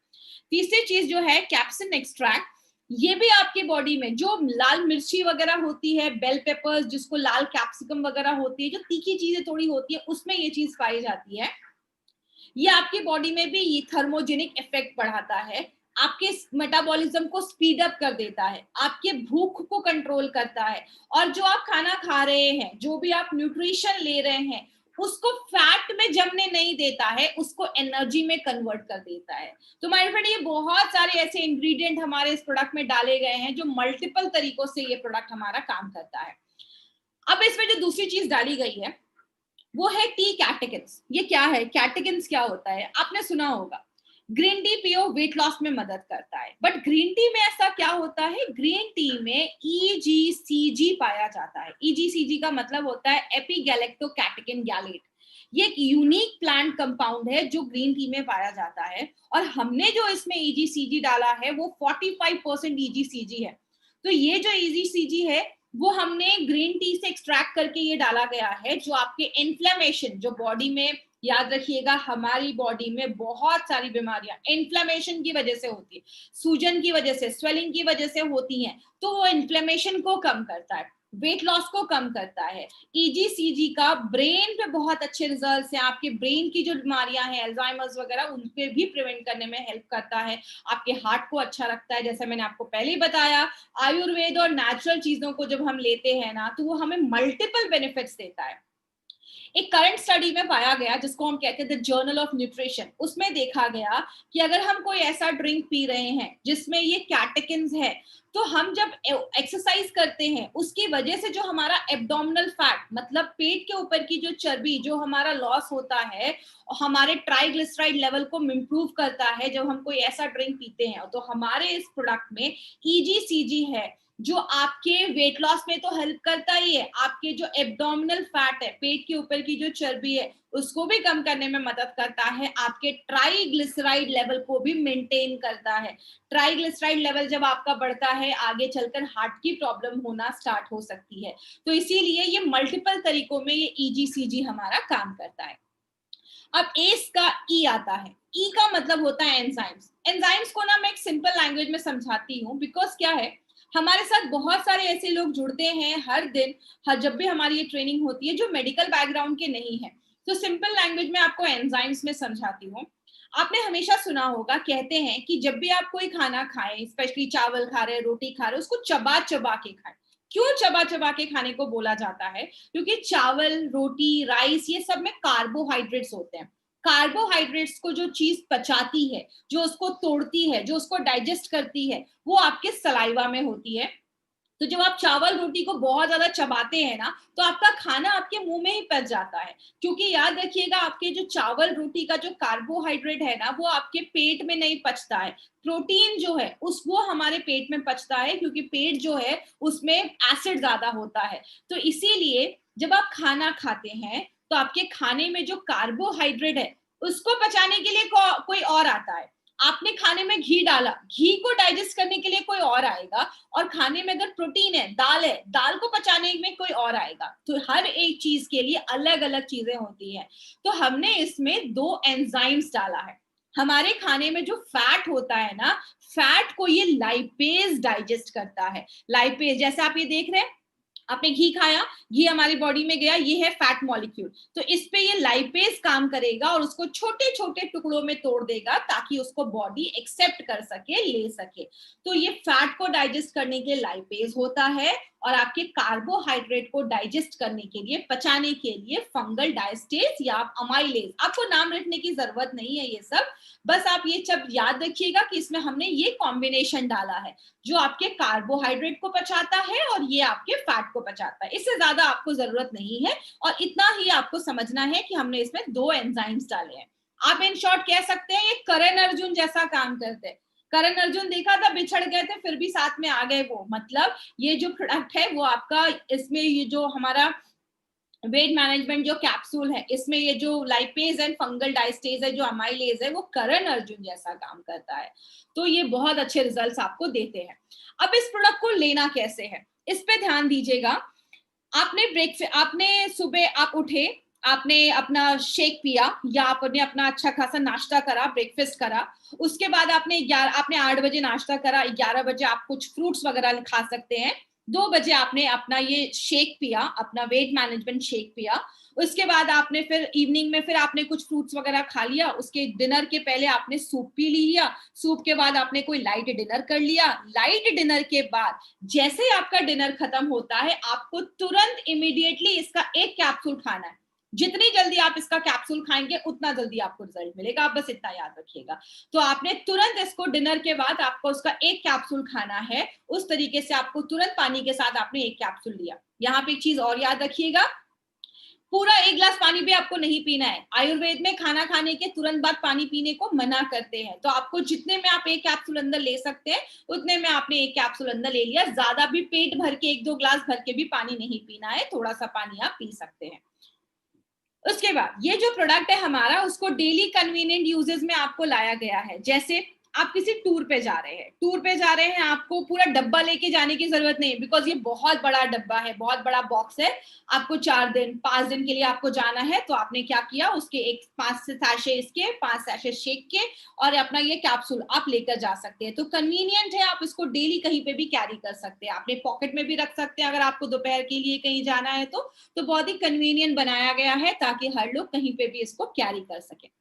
तीसरी चीज जो है कैप्सिन एक्सट्रैक्ट, ये भी आपकी बॉडी में जो लाल मिर्ची वगैरह होती है, बेल पेपर्स जिसको लाल कैप्सिकम वगैरह होती है, जो तीखी चीजें थोड़ी होती है, उसमें ये चीज पाई जाती है। ये आपकी बॉडी में भी ये थर्मोजेनिक इफेक्ट बढ़ाता है, आपके मेटाबॉलिज्म को स्पीड अप कर देता है, आपके भूख को कंट्रोल करता है, और जो आप खाना खा रहे हैं, जो भी आप न्यूट्रिशन ले रहे हैं, उसको फैट में जमने नहीं देता है, उसको एनर्जी में कन्वर्ट कर देता है। तो माय फ्रेंड, ये बहुत सारे ऐसे इंग्रेडिएंट हमारे इस प्रोडक्ट में डाले गए हैं जो मल्टीपल तरीकों से ये प्रोडक्ट हमारा काम करता है। अब इसमें जो दूसरी चीज डाली गई है वो है टी कैटेकिन्स। ये क्या है? कैटेकिन्स क्या होता है? आपने सुना होगा ग्रीन टी पियो, वेट लॉस में मदद करता है, बट ग्रीन टी में ऐसा क्या होता है? ग्रीन टी में EGCG पाया जाता है। EGCG का मतलब होता है एपिगैलेक्टोकैटेकिन गैलेट। ये एक यूनिक प्लांट कंपाउंड है जो ग्रीन टी में पाया जाता है, और हमने जो इसमें EGCG डाला है वो 45% EGCG है। तो ये जो EGCG है वो हमने ग्रीन टी से एक्सट्रैक्ट करके ये डाला गया है, जो आपके इन्फ्लेमेशन, जो बॉडी में, याद रखिएगा हमारी बॉडी में बहुत सारी बीमारियां इन्फ्लेमेशन की वजह से होती है, सूजन की वजह से, स्वेलिंग की वजह से होती हैं, तो वो इन्फ्लेमेशन को कम करता है, वेट लॉस को कम करता है। EGCG का ब्रेन पे बहुत अच्छे रिजल्ट्स हैं, आपके ब्रेन की जो बीमारियां हैं, अल्जाइमर्स वगैरह, उन पे भी प्रिवेंट करने में हेल्प करता है, आपके हार्ट को अच्छा रखता है। जैसे मैंने आपको पहले ही बताया, आयुर्वेद और नेचुरल चीजों को जब हम लेते हैं ना, तो वो हमें मल्टीपल बेनिफिट्स देता है। एक करंट स्टडी में पाया गया जिसको हम कहते हैं द जर्नल ऑफ न्यूट्रिशन, उसमें देखा गया कि अगर हम कोई ऐसा ड्रिंक पी रहे हैं जिसमें ये कैटेकिन्स है, तो हम जब एक्सरसाइज करते हैं उसकी वजह से जो हमारा एब्डोमिनल फैट, मतलब पेट के ऊपर की जो चर्बी, जो हमारा लॉस होता है, हमारे ट्राइग्लिसराइड लेवल को इम्प्रूव करता है जब हम कोई ऐसा ड्रिंक पीते हैं। तो हमारे इस प्रोडक्ट में EGCG है जो आपके वेट लॉस में तो हेल्प करता ही है, आपके जो एब्डोमिनल फैट है, पेट के ऊपर की जो चर्बी है, उसको भी कम करने में मदद करता है, आपके ट्राइग्लिसराइड लेवल को भी मेंटेन करता है। ट्राइग्लिसराइड लेवल जब आपका बढ़ता है, आगे चलकर हार्ट की प्रॉब्लम होना स्टार्ट हो सकती है। तो इसीलिए ये मल्टीपल तरीकों में ये EGCG हमारा काम करता है। अब एस का ई आता है। ई का मतलब होता है एंजाइम्स। एंजाइम्स को ना मैं एक सिंपल लैंग्वेज में समझाती हूँ, बिकॉज क्या है, हमारे साथ बहुत सारे ऐसे लोग जुड़ते हैं हर दिन, जब भी हमारी ये ट्रेनिंग होती है, जो मेडिकल बैकग्राउंड के नहीं है। तो सिंपल लैंग्वेज में आपको एंजाइम्स में समझाती हूँ। आपने हमेशा सुना होगा, कहते हैं कि जब भी आप कोई खाना खाएं, स्पेशली चावल खा रहे, रोटी खा रहे, उसको चबा चबा के खाएं। क्यों चबा चबा के खाने को बोला जाता है? क्योंकि चावल, रोटी, राइस, ये सब में कार्बोहाइड्रेट्स होते हैं। कार्बोहाइड्रेट्स को जो चीज पचाती है, जो उसको तोड़ती है, जो उसको डाइजेस्ट करती है, वो आपके सलाइवा में होती है। तो जब आप चावल रोटी को बहुत ज्यादा चबाते हैं ना, तो आपका खाना आपके मुंह में ही पच जाता है। क्योंकि याद रखिएगा, आपके जो चावल रोटी का जो कार्बोहाइड्रेट है ना, वो आपके पेट में नहीं पचता है। प्रोटीन जो है वो हमारे पेट में पचता है, क्योंकि पेट जो है उसमें एसिड ज्यादा होता है। तो इसीलिए जब आप खाना खाते हैं तो आपके खाने में जो कार्बोहाइड्रेट है उसको पचाने के लिए कोई और आता है। आपने खाने में घी डाला, घी को डाइजेस्ट करने के लिए कोई और आएगा, और खाने में अगर प्रोटीन है, दाल को पचाने में कोई और आएगा। तो हर एक चीज के लिए अलग अलग चीजें होती हैं। तो हमने इसमें 2 एंजाइम्स डाला है। हमारे खाने में जो फैट होता है ना, फैट को ये लाइपेज डाइजेस्ट करता है। लाइपेज, जैसे आप ये देख रहे हैं, आपने घी खाया, घी हमारी बॉडी में गया, ये है फैट मॉलिक्यूल। तो इस पे ये लाइपेज काम करेगा और उसको छोटे छोटे टुकड़ों में तोड़ देगा, ताकि उसको बॉडी एक्सेप्ट कर सके, ले सके। तो ये फैट को डाइजेस्ट करने के लिए लाइपेज होता है, और आपके कार्बोहाइड्रेट को डाइजेस्ट करने के लिए, पचाने के लिए फंगल डायस्टेज या अमाइलेज। आपको नाम रखने की जरूरत नहीं है ये सब, बस आप ये सब याद रखिएगा कि इसमें हमने ये कॉम्बिनेशन डाला है जो आपके कार्बोहाइड्रेट को पचाता है और ये आपके फैट को पचाता है। इससे ज्यादा आपको जरूरत नहीं है, और इतना ही आपको समझना है कि हमने इसमें 2 एंजाइम्स डाले हैं। आप इन शॉर्ट कह सकते हैं ये करण अर्जुन जैसा काम करते हैं। करण अर्जुन देखा था, बिछड़ गए थे फिर भी साथ में आ गए वो। मतलब ये जो प्रोडक्ट है वो आपका, इसमें ये जो हमारा वेट मैनेजमेंट जो कैप्सूल है, इसमें ये जो लाइपेज एंड फंगल डाइस्टेज है, जो अमाइलेज है, वो करण अर्जुन जैसा काम करता है। तो ये बहुत अच्छे रिजल्ट्स आपको देते हैं। अब इस प्रोडक्ट को लेना कैसे है, इस पे ध्यान दीजिएगा। आपने सुबह आप उठे, आपने अपना शेक पिया या आपने अपना अच्छा खासा नाश्ता करा, ब्रेकफास्ट करा। उसके बाद आपने 8 बजे नाश्ता करा, 11 बजे आप कुछ फ्रूट्स वगैरह खा सकते हैं। 2 बजे आपने अपना ये शेक पिया, अपना वेट मैनेजमेंट शेक पिया। उसके बाद आपने फिर इवनिंग में फिर आपने कुछ फ्रूट्स वगैरह खा लिया। उसके डिनर के पहले आपने सूप पी लिया। सूप के बाद आपने कोई लाइट डिनर कर लिया। लाइट डिनर के बाद जैसे ही आपका डिनर खत्म होता है, आपको तुरंत इमीडिएटली इसका एक कैप्सूल खाना है। जितनी जल्दी आप इसका कैप्सूल खाएंगे उतना जल्दी आपको रिजल्ट मिलेगा, आप बस इतना याद रखिएगा। तो आपने तुरंत इसको डिनर के बाद आपको उसका एक कैप्सूल खाना है। उस तरीके से आपको तुरंत पानी के साथ आपने एक कैप्सूल लिया। यहाँ पे एक चीज और याद रखिएगा, पूरा 1 गिलास पानी भी आपको नहीं पीना है। आयुर्वेद में खाना खाने के तुरंत बाद पानी पीने को मना करते हैं। तो आपको जितने में आप एक कैप्सूल अंदर ले सकते हैं उतने में आपने एक कैप्सूल अंदर ले लिया। ज्यादा भी पेट भर के 1-2 गिलास भर के भी पानी नहीं पीना है, थोड़ा सा पानी आप पी सकते हैं। उसके बाद ये जो प्रोडक्ट है हमारा, उसको डेली कन्वीनियंट यूजेस में आपको लाया गया है। जैसे आप किसी टूर पे जा रहे हैं, आपको पूरा डब्बा लेके जाने की जरूरत नहीं है, बिकॉज ये बहुत बड़ा डब्बा है, बहुत बड़ा बॉक्स है। आपको 5 दिन के लिए आपको जाना है, तो आपने क्या किया, उसके 5 सैशे इसके, 5 सैशे शेक के और अपना ये कैप्सूल आप लेकर जा सकते हैं। तो कन्वीनियंट है, आप इसको डेली कहीं पे भी कैरी कर सकते हैं। आपने पॉकेट में भी रख सकते हैं अगर आपको दोपहर के लिए कहीं जाना है तो बहुत ही कन्वीनियंट बनाया गया है ताकि हर लोग कहीं पे भी इसको कैरी कर सके।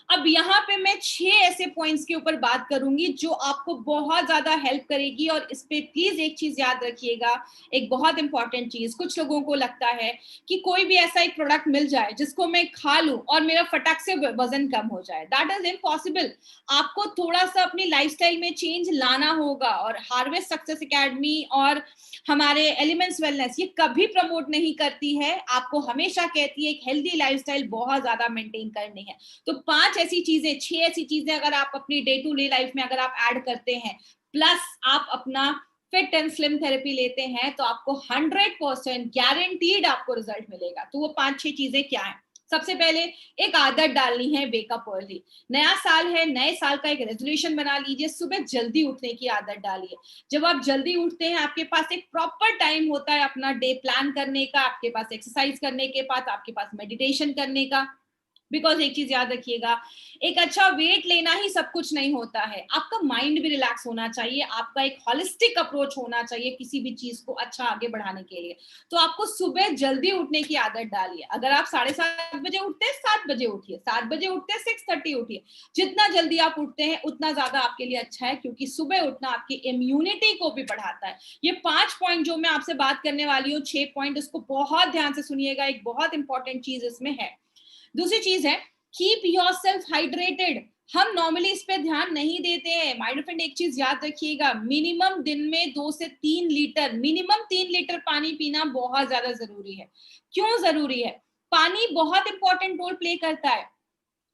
अब यहाँ पे मैं 6 ऐसे पॉइंट्स के ऊपर बात करूंगी जो आपको बहुत ज्यादा हेल्प करेगी। और इस पे प्लीज एक चीज याद रखिएगा, एक बहुत इंपॉर्टेंट चीज। कुछ लोगों को लगता है कि कोई भी ऐसा एक प्रोडक्ट मिल जाए जिसको मैं खा लूं और मेरा फटाक से वजन कम हो जाए। That is impossible. आपको थोड़ा सा अपनी लाइफस्टाइल में चेंज लाना होगा। और हार्वेस्ट सक्सेस एकेडमी और हमारे एलिमेंट्स वेलनेस ये कभी प्रमोट नहीं करती है, आपको हमेशा कहती है एक हेल्दी लाइफस्टाइल बहुत ज्यादा मेंटेन करनी है। तो 6 ऐसी चीजें अगर आप अपनी डे टू डे लाइफ में अगर आप ऐड करते हैं, प्लस आप अपना फिट एंड स्लिम थेरेपी लेते हैं, तो आपको 100% गारंटीड आपको रिजल्ट मिलेगा। तो वो 5-6 चीजें क्या है? सबसे पहले एक आदत डालनी है, वेकअप अर्ली। नया साल है, नए साल का एक रेजोल्यूशन बना लीजिए, सुबह जल्दी उठने की आदत डालिए। जब आप जल्दी उठते हैं, आपके पास एक प्रॉपर टाइम होता है अपना डे प्लान करने का, आपके पास एक्सरसाइज करने के बाद आपके पास मेडिटेशन करने का। बिकॉज एक चीज याद रखिएगा, एक अच्छा वेट लेना ही सब कुछ नहीं होता है, आपका माइंड भी रिलैक्स होना चाहिए, आपका एक हॉलिस्टिक अप्रोच होना चाहिए किसी भी चीज को अच्छा आगे बढ़ाने के लिए। तो आपको सुबह जल्दी उठने की आदत डालिए। अगर आप 7:30 बजे उठते हैं, 7 बजे उठिए। 7 बजे उठते हैं, 6:30 उठिए। जितना जल्दी आप उठते हैं उतना ज्यादा आपके लिए अच्छा है, क्योंकि सुबह उठना आपकी इम्यूनिटी को भी बढ़ाता है। ये 5 पॉइंट जो मैं आपसे बात करने वाली हूँ, 6 पॉइंट, इसको बहुत ध्यान से सुनिएगा। एक बहुत इंपॉर्टेंट चीज इसमें है। दूसरी चीज है, कीप योरसेल्फ हाइड्रेटेड। हम नॉर्मली इस पे ध्यान नहीं देते हैं। माय डियर फ्रेंड, एक चीज याद रखिएगा, मिनिमम दिन में 2 से 3 लीटर, मिनिमम 3 लीटर पानी पीना बहुत ज्यादा जरूरी है। क्यों जरूरी है? पानी बहुत इंपॉर्टेंट रोल प्ले करता है।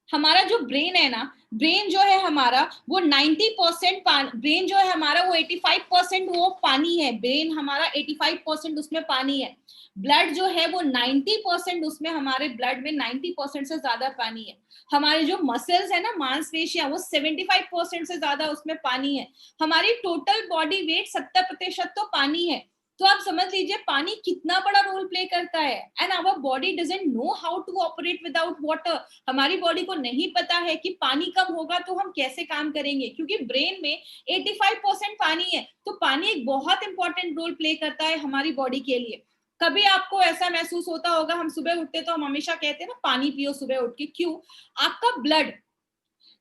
हमारा जो ब्रेन है ना, ब्रेन जो है हमारा वो 90% ब्रेन जो है हमारा वो 85% वो पानी है। ब्रेन हमारा 85% उसमें पानी है। ब्लड जो है वो 90% उसमें, हमारे ब्लड में 90% से ज्यादा पानी है। हमारे जो मसल्स है ना, मांसपेशियां, वो 75% से ज्यादा उसमें पानी है। हमारी टोटल बॉडी वेट 70% तो पानी है। तो आप समझ लीजिए पानी कितना बड़ा रोल प्ले करता है। And our body doesn't know how to operate without water. हमारी बॉडी को नहीं पता है कि पानी कम होगा तो हम कैसे काम करेंगे, क्योंकि ब्रेन में 85% पानी है। तो पानी एक बहुत इंपॉर्टेंट रोल प्ले करता है हमारी बॉडी के लिए। कभी आपको ऐसा महसूस होता होगा, हम सुबह उठते तो हम हमेशा कहते हैं ना पानी पियो सुबह उठ के। क्यों? आपका ब्लड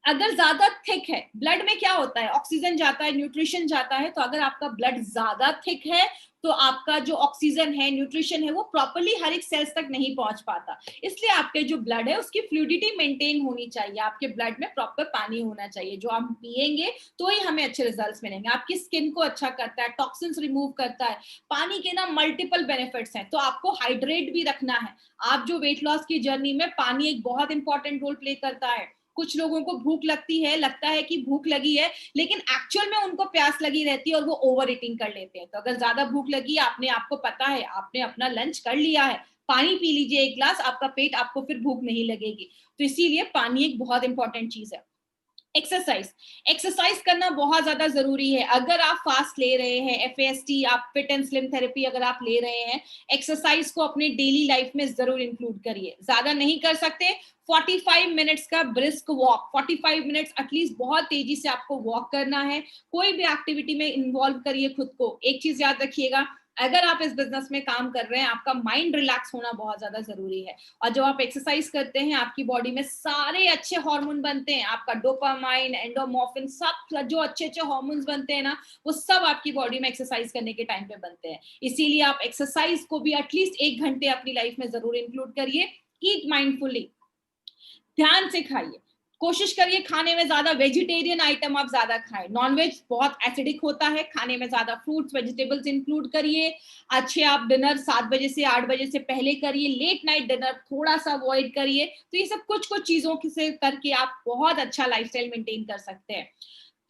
अगर ज्यादा थिक है, ब्लड में क्या होता है, ऑक्सीजन जाता है, न्यूट्रिशन जाता है। तो अगर आपका ब्लड ज्यादा थिक है तो आपका जो ऑक्सीजन है, न्यूट्रिशन है, वो प्रॉपर्ली हर एक सेल्स तक नहीं पहुंच पाता। इसलिए आपके जो ब्लड है उसकी फ्लूइडिटी मेंटेन होनी चाहिए। आपके ब्लड में प्रॉपर पानी होना चाहिए, जो हम पिएंगे तो ही हमें अच्छे रिजल्ट्स मिलेंगे। आपकी स्किन को अच्छा करता है, टॉक्सिन्स रिमूव करता है। पानी के ना मल्टीपल बेनिफिट्स हैं। तो आपको हाइड्रेट भी रखना है। आप जो वेट लॉस की जर्नी में, पानी एक बहुत इंपॉर्टेंट रोल प्ले करता है। कुछ लोगों को भूख लगती है, लगता है कि भूख लगी है, लेकिन एक्चुअल में उनको प्यास लगी रहती है और वो ओवर ईटिंग कर लेते हैं। तो अगर ज्यादा भूख लगी, आपको पता है आपने अपना लंच कर लिया है, पानी पी लीजिए 1 ग्लास, आपका पेट, आपको फिर भूख नहीं लगेगी। तो इसीलिए पानी एक बहुत इंपॉर्टेंट चीज है। एक्सरसाइज करना बहुत ज्यादा जरूरी है। अगर आप फास्ट ले रहे हैं, FAST, आप फिट एंड स्लिम थेरेपी अगर आप ले रहे हैं, एक्सरसाइज को अपने डेली लाइफ में जरूर इंक्लूड करिए। ज्यादा नहीं कर सकते, 45 मिनट्स का ब्रिस्क वॉक, 45 मिनट्स एटलीस्ट बहुत तेजी से आपको वॉक करना है। कोई भी एक्टिविटी में इन्वॉल्व करिए खुद को। एक चीज याद रखिएगा, अगर आप इस बिजनेस में काम कर रहे हैं, आपका माइंड रिलैक्स होना बहुत ज्यादा जरूरी है। और जब आप एक्सरसाइज करते हैं, आपकी बॉडी में सारे अच्छे हार्मोन बनते हैं, आपका डोपामाइन, एंडोमॉर्फिन, सब जो अच्छे अच्छे हार्मोन्स बनते हैं ना, वो सब आपकी बॉडी में एक्सरसाइज करने के टाइम पे बनते हैं। इसीलिए आप एक्सरसाइज को भी एटलीस्ट 1 घंटे अपनी लाइफ में जरूर इंक्लूड करिए। ईट माइंडफुली, ध्यान से खाइए। कोशिश करिए खाने में ज्यादा वेजिटेरियन आइटम आप ज्यादा खाएं। नॉनवेज बहुत एसिडिक होता है, खाने में ज्यादा फ्रूट्स, वेजिटेबल्स इंक्लूड करिए। अच्छे आप डिनर 7 बजे से 8 बजे से पहले करिए। लेट नाइट डिनर थोड़ा सा अवॉइड करिए। तो ये सब कुछ कुछ चीजों से करके आप बहुत अच्छा लाइफस्टाइल मेंटेन कर सकते हैं।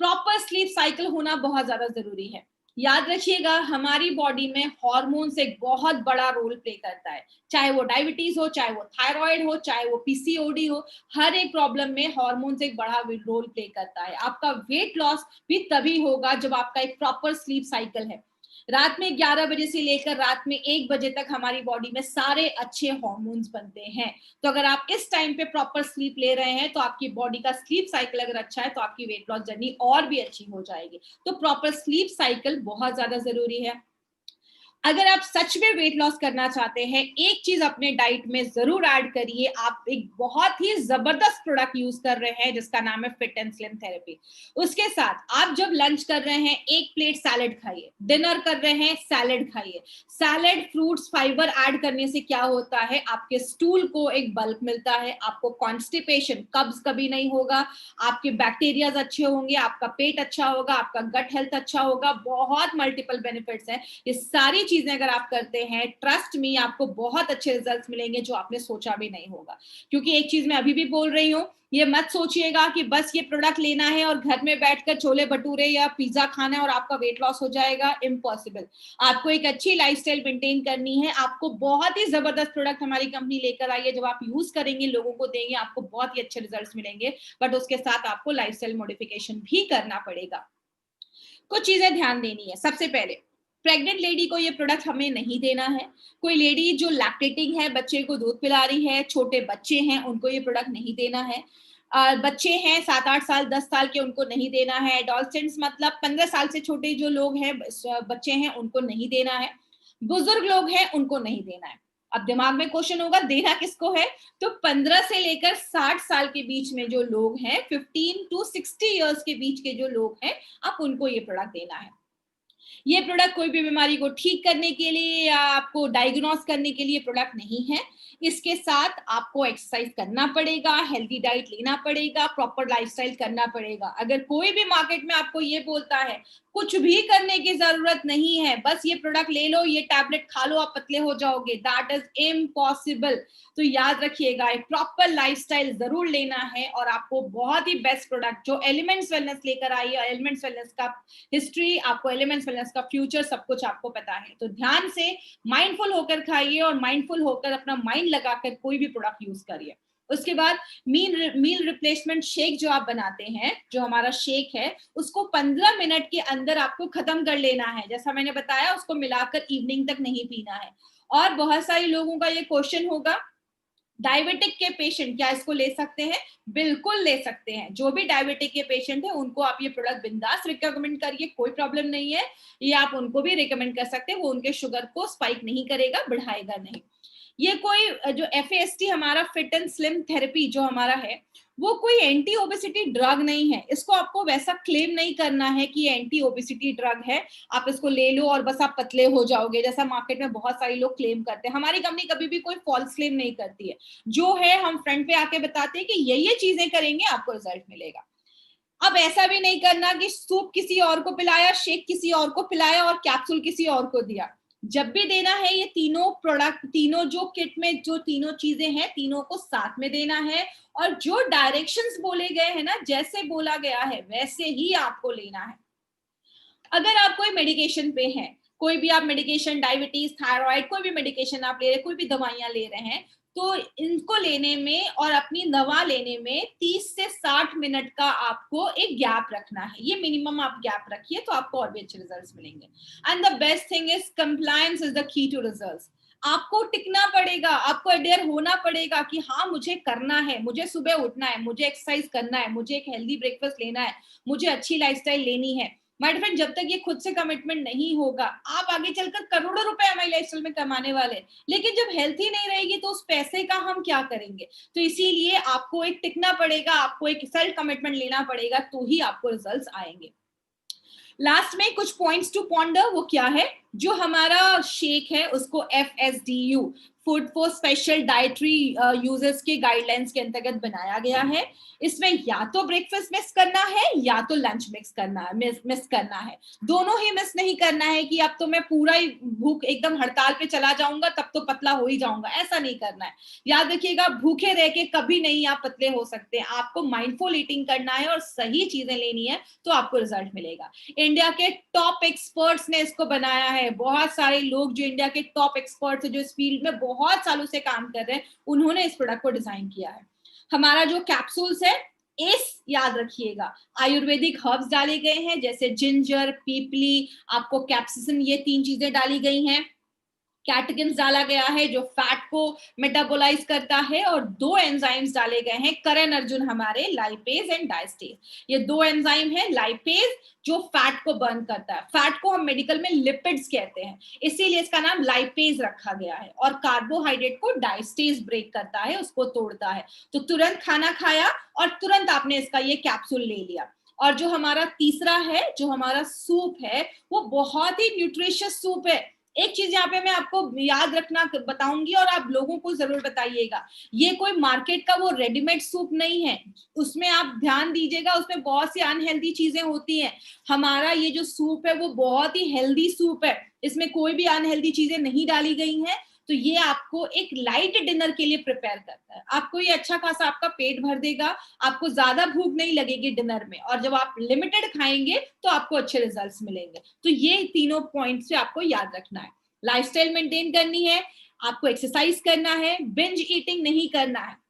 प्रॉपर स्लीप साइकिल होना बहुत ज्यादा जरूरी है। याद रखिएगा, हमारी बॉडी में हार्मोन्स एक बहुत बड़ा रोल प्ले करता है। चाहे वो डायबिटीज हो, चाहे वो थायराइड हो, चाहे वो PCOD हो, हर एक प्रॉब्लम में हार्मोन्स एक बड़ा रोल प्ले करता है। आपका वेट लॉस भी तभी होगा जब आपका एक प्रॉपर स्लीप साइकिल है। रात में 11 बजे से लेकर रात में 1 बजे तक हमारी बॉडी में सारे अच्छे हार्मोन्स बनते हैं। तो अगर आप इस टाइम पे प्रॉपर स्लीप ले रहे हैं, तो आपकी बॉडी का स्लीप साइकिल अगर अच्छा है, तो आपकी वेट लॉस जर्नी और भी अच्छी हो जाएगी। तो प्रॉपर स्लीप साइकिल बहुत ज्यादा जरूरी है। अगर आप सच में वेट लॉस करना चाहते हैं, एक चीज अपने डाइट में जरूर ऐड करिए। आप एक बहुत ही जबरदस्त प्रोडक्ट यूज कर रहे हैं जिसका नाम है फिट एंड स्लिम थेरेपी। उसके साथ आप जब लंच कर रहे हैं, 1 प्लेट सैलेड खाइए। डिनर कर रहे हैं, सैलेड खाइए। सैलेड, फ्रूट्स, फाइबर ऐड करने से क्या होता है, आपके स्टूल को एक बल्क मिलता है, आपको कॉन्स्टिपेशन, कब्ज कभी नहीं होगा, आपके बैक्टीरियाज अच्छे होंगे, आपका पेट अच्छा होगा, आपका गट हेल्थ अच्छा होगा। बहुत मल्टीपल बेनिफिट्स हैं। ये सारी चीजें अगर आप करते हैं, ट्रस्ट मी, आपको बहुत अच्छे रिजल्ट्स मिलेंगे जो आपने सोचा भी नहीं होगा। क्योंकि एक चीज मैं अभी भी बोल रही हूँ, ये मत सोचिएगा कि बस ये प्रोडक्ट लेना है और घर में बैठकर छोले भटूरे या पिज्जा खाना है और आपका वेट लॉस हो जाएगा। इम्पॉसिबल। आपको एक अच्छी लाइफस्टाइल मेंटेन करनी है। आपको बहुत ही जबरदस्त प्रोडक्ट हमारी कंपनी लेकर आई है। जब आप यूज करेंगे, लोगों को देंगे, आपको बहुत ही अच्छे रिजल्ट्स मिलेंगे। बट उसके साथ आपको लाइफस्टाइल मॉडिफिकेशन भी करना पड़ेगा। कुछ चीजें ध्यान देनी है। सबसे पहले, प्रेग्नेंट लेडी को ये प्रोडक्ट हमें नहीं देना है। कोई लेडी जो लैक्टेटिंग है, बच्चे को दूध पिला रही है, छोटे बच्चे हैं, उनको ये प्रोडक्ट नहीं देना है। बच्चे हैं 7-8 साल, 10 साल के, उनको नहीं देना है। एडोलसेंट्स मतलब 15 साल से छोटे जो लोग हैं, बच्चे हैं, उनको नहीं देना है। बुजुर्ग लोग हैं, उनको नहीं देना है। अब दिमाग में क्वेश्चन होगा, देना किसको है? तो 15 से लेकर 60 साल के बीच में जो लोग हैं, 15 to 60 इयर्स के बीच के जो लोग हैं, आप उनको ये प्रोडक्ट देना है। ये प्रोडक्ट कोई भी बीमारी को ठीक करने के लिए या आपको डायग्नोस करने के लिए प्रोडक्ट नहीं है। इसके साथ आपको एक्सरसाइज करना पड़ेगा, हेल्दी डाइट लेना पड़ेगा, प्रॉपर लाइफस्टाइल करना पड़ेगा। अगर कोई भी मार्केट में आपको ये बोलता है कुछ भी करने की जरूरत नहीं है, बस ये प्रोडक्ट ले लो, ये टैबलेट खा लो, आप पतले हो जाओगे, दैट इज इम्पॉसिबल। तो याद रखिएगा, एक प्रॉपर लाइफस्टाइल जरूर लेना है और आपको बहुत ही बेस्ट प्रोडक्ट जो एलिमेंट्स वेलनेस लेकर आई है, एलिमेंट्स वेलनेस का हिस्ट्री, आपको एलिमेंट्स वेलनेस का फ्यूचर, सब कुछ आपको पता है। तो ध्यान से माइंडफुल होकर खाइए और माइंडफुल होकर अपना माइंड लगाकर कोई भी प्रोडक्ट यूज करिए। उसके बाद मील रिप्लेसमेंट शेक जो आप बनाते हैं, जो हमारा शेक है, उसको 15 मिनट के अंदर आपको खत्म कर लेना है। जैसा मैंने बताया, उसको मिलाकर इवनिंग तक नहीं पीना है। और बहुत सारे लोगों का ये क्वेश्चन होगा, डायबिटिक के पेशेंट क्या इसको ले सकते हैं? बिल्कुल ले सकते हैं। जो भी डायबिटिक के पेशेंट है, उनको आप ये प्रोडक्ट बिंदास रिकमेंड करिए, कोई प्रॉब्लम नहीं है। ये आप उनको भी रिकमेंड कर सकते हैं, वो उनके शुगर को स्पाइक नहीं करेगा, बढ़ाएगा नहीं। ये कोई जो FAST हमारा फिट एंड स्लिम थेरेपी जो हमारा है, वो कोई एंटी ओबेसिटी ड्रग नहीं है। इसको आपको वैसा क्लेम नहीं करना है कि एंटी ओबेसिटी ड्रग है, आप इसको ले लो और बस आप पतले हो जाओगे, जैसा मार्केट में बहुत सारे लोग क्लेम करते हैं। हमारी कंपनी कभी भी कोई फॉल्स क्लेम नहीं करती है। जो है हम फ्रंट पे आके बताते हैं कि ये चीजें करेंगे, आपको रिजल्ट मिलेगा। अब ऐसा भी नहीं करना कि सूप किसी और को पिलाया, शेक किसी और को पिलाया और कैप्सूल किसी और को दिया। जब भी देना है, ये तीनों प्रोडक्ट, तीनों जो किट में जो तीनों चीजें हैं, तीनों को साथ में देना है। और जो डायरेक्शंस बोले गए हैं ना, जैसे बोला गया है वैसे ही आपको लेना है। अगर आप कोई मेडिकेशन पे हैं, कोई भी आप मेडिकेशन, डायबिटीज, थायराइड, कोई भी मेडिकेशन आप ले रहे हैं, कोई भी दवाइयां ले रहे हैं, तो इनको लेने में और अपनी दवा लेने में 30 से 60 मिनट का आपको एक गैप रखना है। ये मिनिमम आप गैप रखिए तो आपको और भी अच्छे रिजल्ट्स मिलेंगे। And the best thing is compliance is the key to results. आपको टिकना पड़ेगा, आपको अडेयर होना पड़ेगा कि हाँ मुझे करना है, मुझे सुबह उठना है, मुझे एक्सरसाइज करना है, मुझे एक हेल्दी ब्रेकफास्ट लेना है, मुझे अच्छी लाइफस्टाइल लेनी है। माय फ्रेंड, जब तक ये खुद से कमिटमेंट नहीं होगा, आप आगे चलकर करोड़ों रुपए हमारी लाइफस्टाइल में कमाने वाले, लेकिन जब हेल्थ ही नहीं रहेगी तो उस पैसे का हम क्या करेंगे? तो इसीलिए आपको एक टिकना पड़ेगा, आपको एक सेल्फ कमिटमेंट लेना पड़ेगा, तो ही आपको रिजल्ट्स आएंगे। लास्ट में कुछ पॉइंट्स टू पॉन्डर, वो क्या है? जो हमारा शेक है उसको FSDU, food for special dietary users के गाइडलाइंस के अंतर्गत बनाया गया है। इसमें या तो ब्रेकफास्ट मिस करना है या तो लंच मिस करना है। दोनों ही मिस नहीं करना है कि अब तो मैं पूरा ही भूख एकदम हड़ताल पे चला जाऊंगा तब तो पतला हो ही जाऊंगा, ऐसा नहीं करना है। याद रखिएगा, भूखे रह के कभी नहीं आप पतले हो सकते। आपको माइंडफुल ईटिंग करना है और सही चीजें लेनी है तो आपको रिजल्ट मिलेगा। इंडिया के टॉप एक्सपर्ट्स ने इसको बनाया है। बहुत सारे लोग जो इंडिया के टॉप एक्सपर्ट्स जो इस फील्ड में बहुत सालों से काम कर रहे हैं, उन्होंने इस प्रोडक्ट को डिजाइन किया है। हमारा जो कैप्सूल्स है, इस याद रखिएगा, आयुर्वेदिक हर्ब्स डाले गए हैं, जैसे जिंजर, पीपली, आपको कैप्सिसिन, ये 3 चीजें डाली गई हैं। कैटेकिन्स डाला गया है जो फैट को मेटाबोलाइज करता है, और 2 एंजाइम्स डाले गए हैं करण अर्जुन हमारे, लाइपेज एंड डायस्टेज। ये 2 एंजाइम है, लाइपेज जो फैट को बर्न करता है, फैट को हम मेडिकल में लिपिड्स कहते हैं, इसीलिए इसका नाम लाइपेज रखा गया है, और कार्बोहाइड्रेट को डायस्टेज ब्रेक करता है, उसको तोड़ता है। तो तुरंत खाना खाया और तुरंत आपने इसका ये कैप्सूल ले लिया। और जो हमारा तीसरा है, जो हमारा सूप है, वो बहुत ही न्यूट्रिशियस सूप है। एक चीज यहाँ पे मैं आपको याद रखना बताऊंगी और आप लोगों को जरूर बताइएगा, ये कोई मार्केट का वो रेडीमेड सूप नहीं है, उसमें आप ध्यान दीजिएगा, उसमें बहुत सी अनहेल्दी चीजें होती हैं। हमारा ये जो सूप है वो बहुत ही हेल्दी सूप है, इसमें कोई भी अनहेल्दी चीजें नहीं डाली गई हैं। तो ये आपको एक लाइट डिनर के लिए प्रिपेयर करता है, आपको ये अच्छा खासा आपका पेट भर देगा, आपको ज्यादा भूख नहीं लगेगी डिनर में, और जब आप लिमिटेड खाएंगे तो आपको अच्छे रिजल्ट्स मिलेंगे। तो ये तीनों पॉइंट्स से आपको याद रखना है। लाइफस्टाइल मेंटेन करनी है, आपको एक्सरसाइज करना है, बिंज ईटिंग नहीं करना है।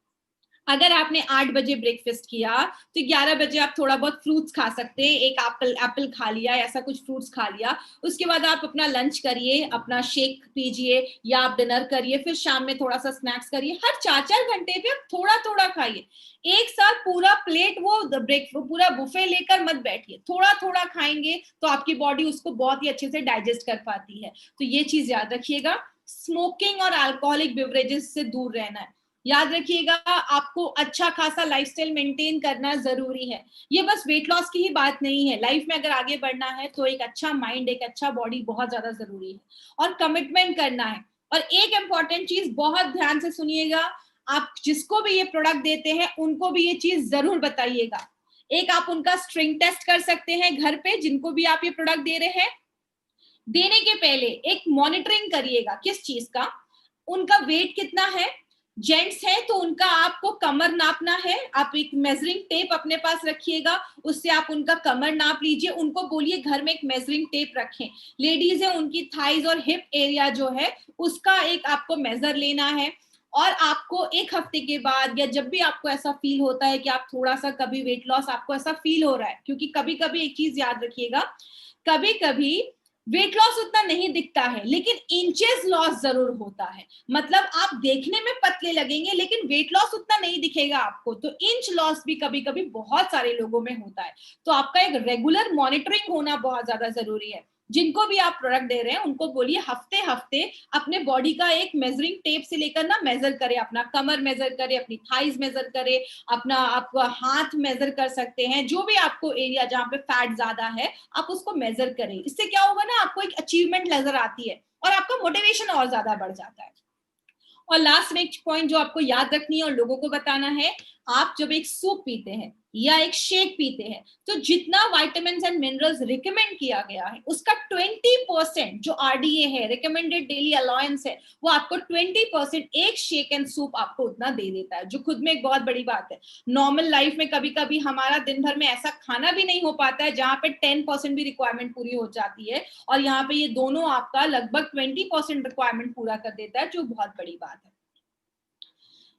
अगर आपने 8 बजे ब्रेकफास्ट किया तो 11 बजे आप थोड़ा बहुत फ्रूट्स खा सकते हैं, एक एप्पल खा लिया, ऐसा कुछ फ्रूट्स खा लिया, उसके बाद आप अपना लंच करिए, अपना शेक पीजिए, या आप डिनर करिए, फिर शाम में थोड़ा सा स्नैक्स करिए। हर 4-4 घंटे पे आप थोड़ा थोड़ा खाइए, एक साथ पूरा प्लेट वो पूरा बुफे लेकर मत बैठिए, थोड़ा थोड़ा खाएंगे तो आपकी बॉडी उसको बहुत ही अच्छे से डाइजेस्ट कर पाती है। तो ये चीज याद रखिएगा। स्मोकिंग और अल्कोहलिक बेवरेजेस से दूर रहना है। याद रखिएगा, आपको अच्छा खासा लाइफस्टाइल मेंटेन करना जरूरी है। ये बस वेट लॉस की ही बात नहीं है, लाइफ में अगर आगे बढ़ना है तो एक अच्छा माइंड, एक अच्छा बॉडी बहुत ज्यादा जरूरी है, और कमिटमेंट करना है। और एक इंपॉर्टेंट चीज बहुत ध्यान से सुनिएगा, आप जिसको भी ये प्रोडक्ट देते हैं उनको भी ये चीज जरूर बताइएगा। एक आप उनका स्ट्रिंग टेस्ट कर सकते हैं घर पे, जिनको भी आप ये प्रोडक्ट दे रहे हैं। देने के पहले एक मॉनिटरिंग करिएगा, किस चीज का, उनका वेट कितना है। जेंट्स है तो उनका आपको कमर नापना है, आप एक मेजरिंग टेप अपने पास रखिएगा, उससे आप उनका कमर नाप लीजिए, उनको बोलिए घर में एक मेजरिंग टेप रखें। लेडीज है, उनकी थाइज और हिप एरिया जो है उसका एक आपको मेजर लेना है, और आपको 1 हफ्ते के बाद, या जब भी आपको ऐसा फील होता है कि आप थोड़ा सा कभी वेट लॉस आपको ऐसा फील हो रहा है, क्योंकि कभी कभी एक चीज याद रखिएगा, कभी कभी वेट लॉस उतना नहीं दिखता है लेकिन इंचेस लॉस जरूर होता है। मतलब आप देखने में पतले लगेंगे लेकिन वेट लॉस उतना नहीं दिखेगा आपको, तो इंच लॉस भी कभी कभी बहुत सारे लोगों में होता है। तो आपका एक रेगुलर मॉनिटरिंग होना बहुत ज्यादा जरूरी है। जिनको भी आप प्रोडक्ट दे रहे हैं उनको बोलिए हफ्ते हफ्ते अपने बॉडी का एक मेजरिंग टेप से लेकर ना मेजर करे, अपना कमर मेजर करे, अपनी थाइज मेजर करे, अपना आपका हाथ मेजर कर सकते हैं, जो भी आपको एरिया जहाँ पे फैट ज्यादा है आप उसको मेजर करें। इससे क्या होगा ना, आपको एक अचीवमेंट नजर आती है और आपका मोटिवेशन और ज्यादा बढ़ जाता है। और लास्ट में एक पॉइंट जो आपको याद रखनी है और लोगों को बताना है, आप जब एक सूप पीते हैं या एक शेक पीते हैं, तो जितना विटामिन्स एंड मिनरल्स रिकमेंड किया गया है उसका 20% जो RDA है, रिकमेंडेड डेली अलाउंस है, वो आपको 20% एक शेक एंड सूप आपको उतना दे देता है, जो खुद में एक बहुत बड़ी बात है। नॉर्मल लाइफ में कभी कभी हमारा दिन भर में ऐसा खाना भी नहीं हो पाता है जहां पे 10% भी रिक्वायरमेंट पूरी हो जाती है, और यहाँ पे ये दोनों आपका लगभग 20% रिक्वायरमेंट पूरा कर देता है, जो बहुत बड़ी बात है।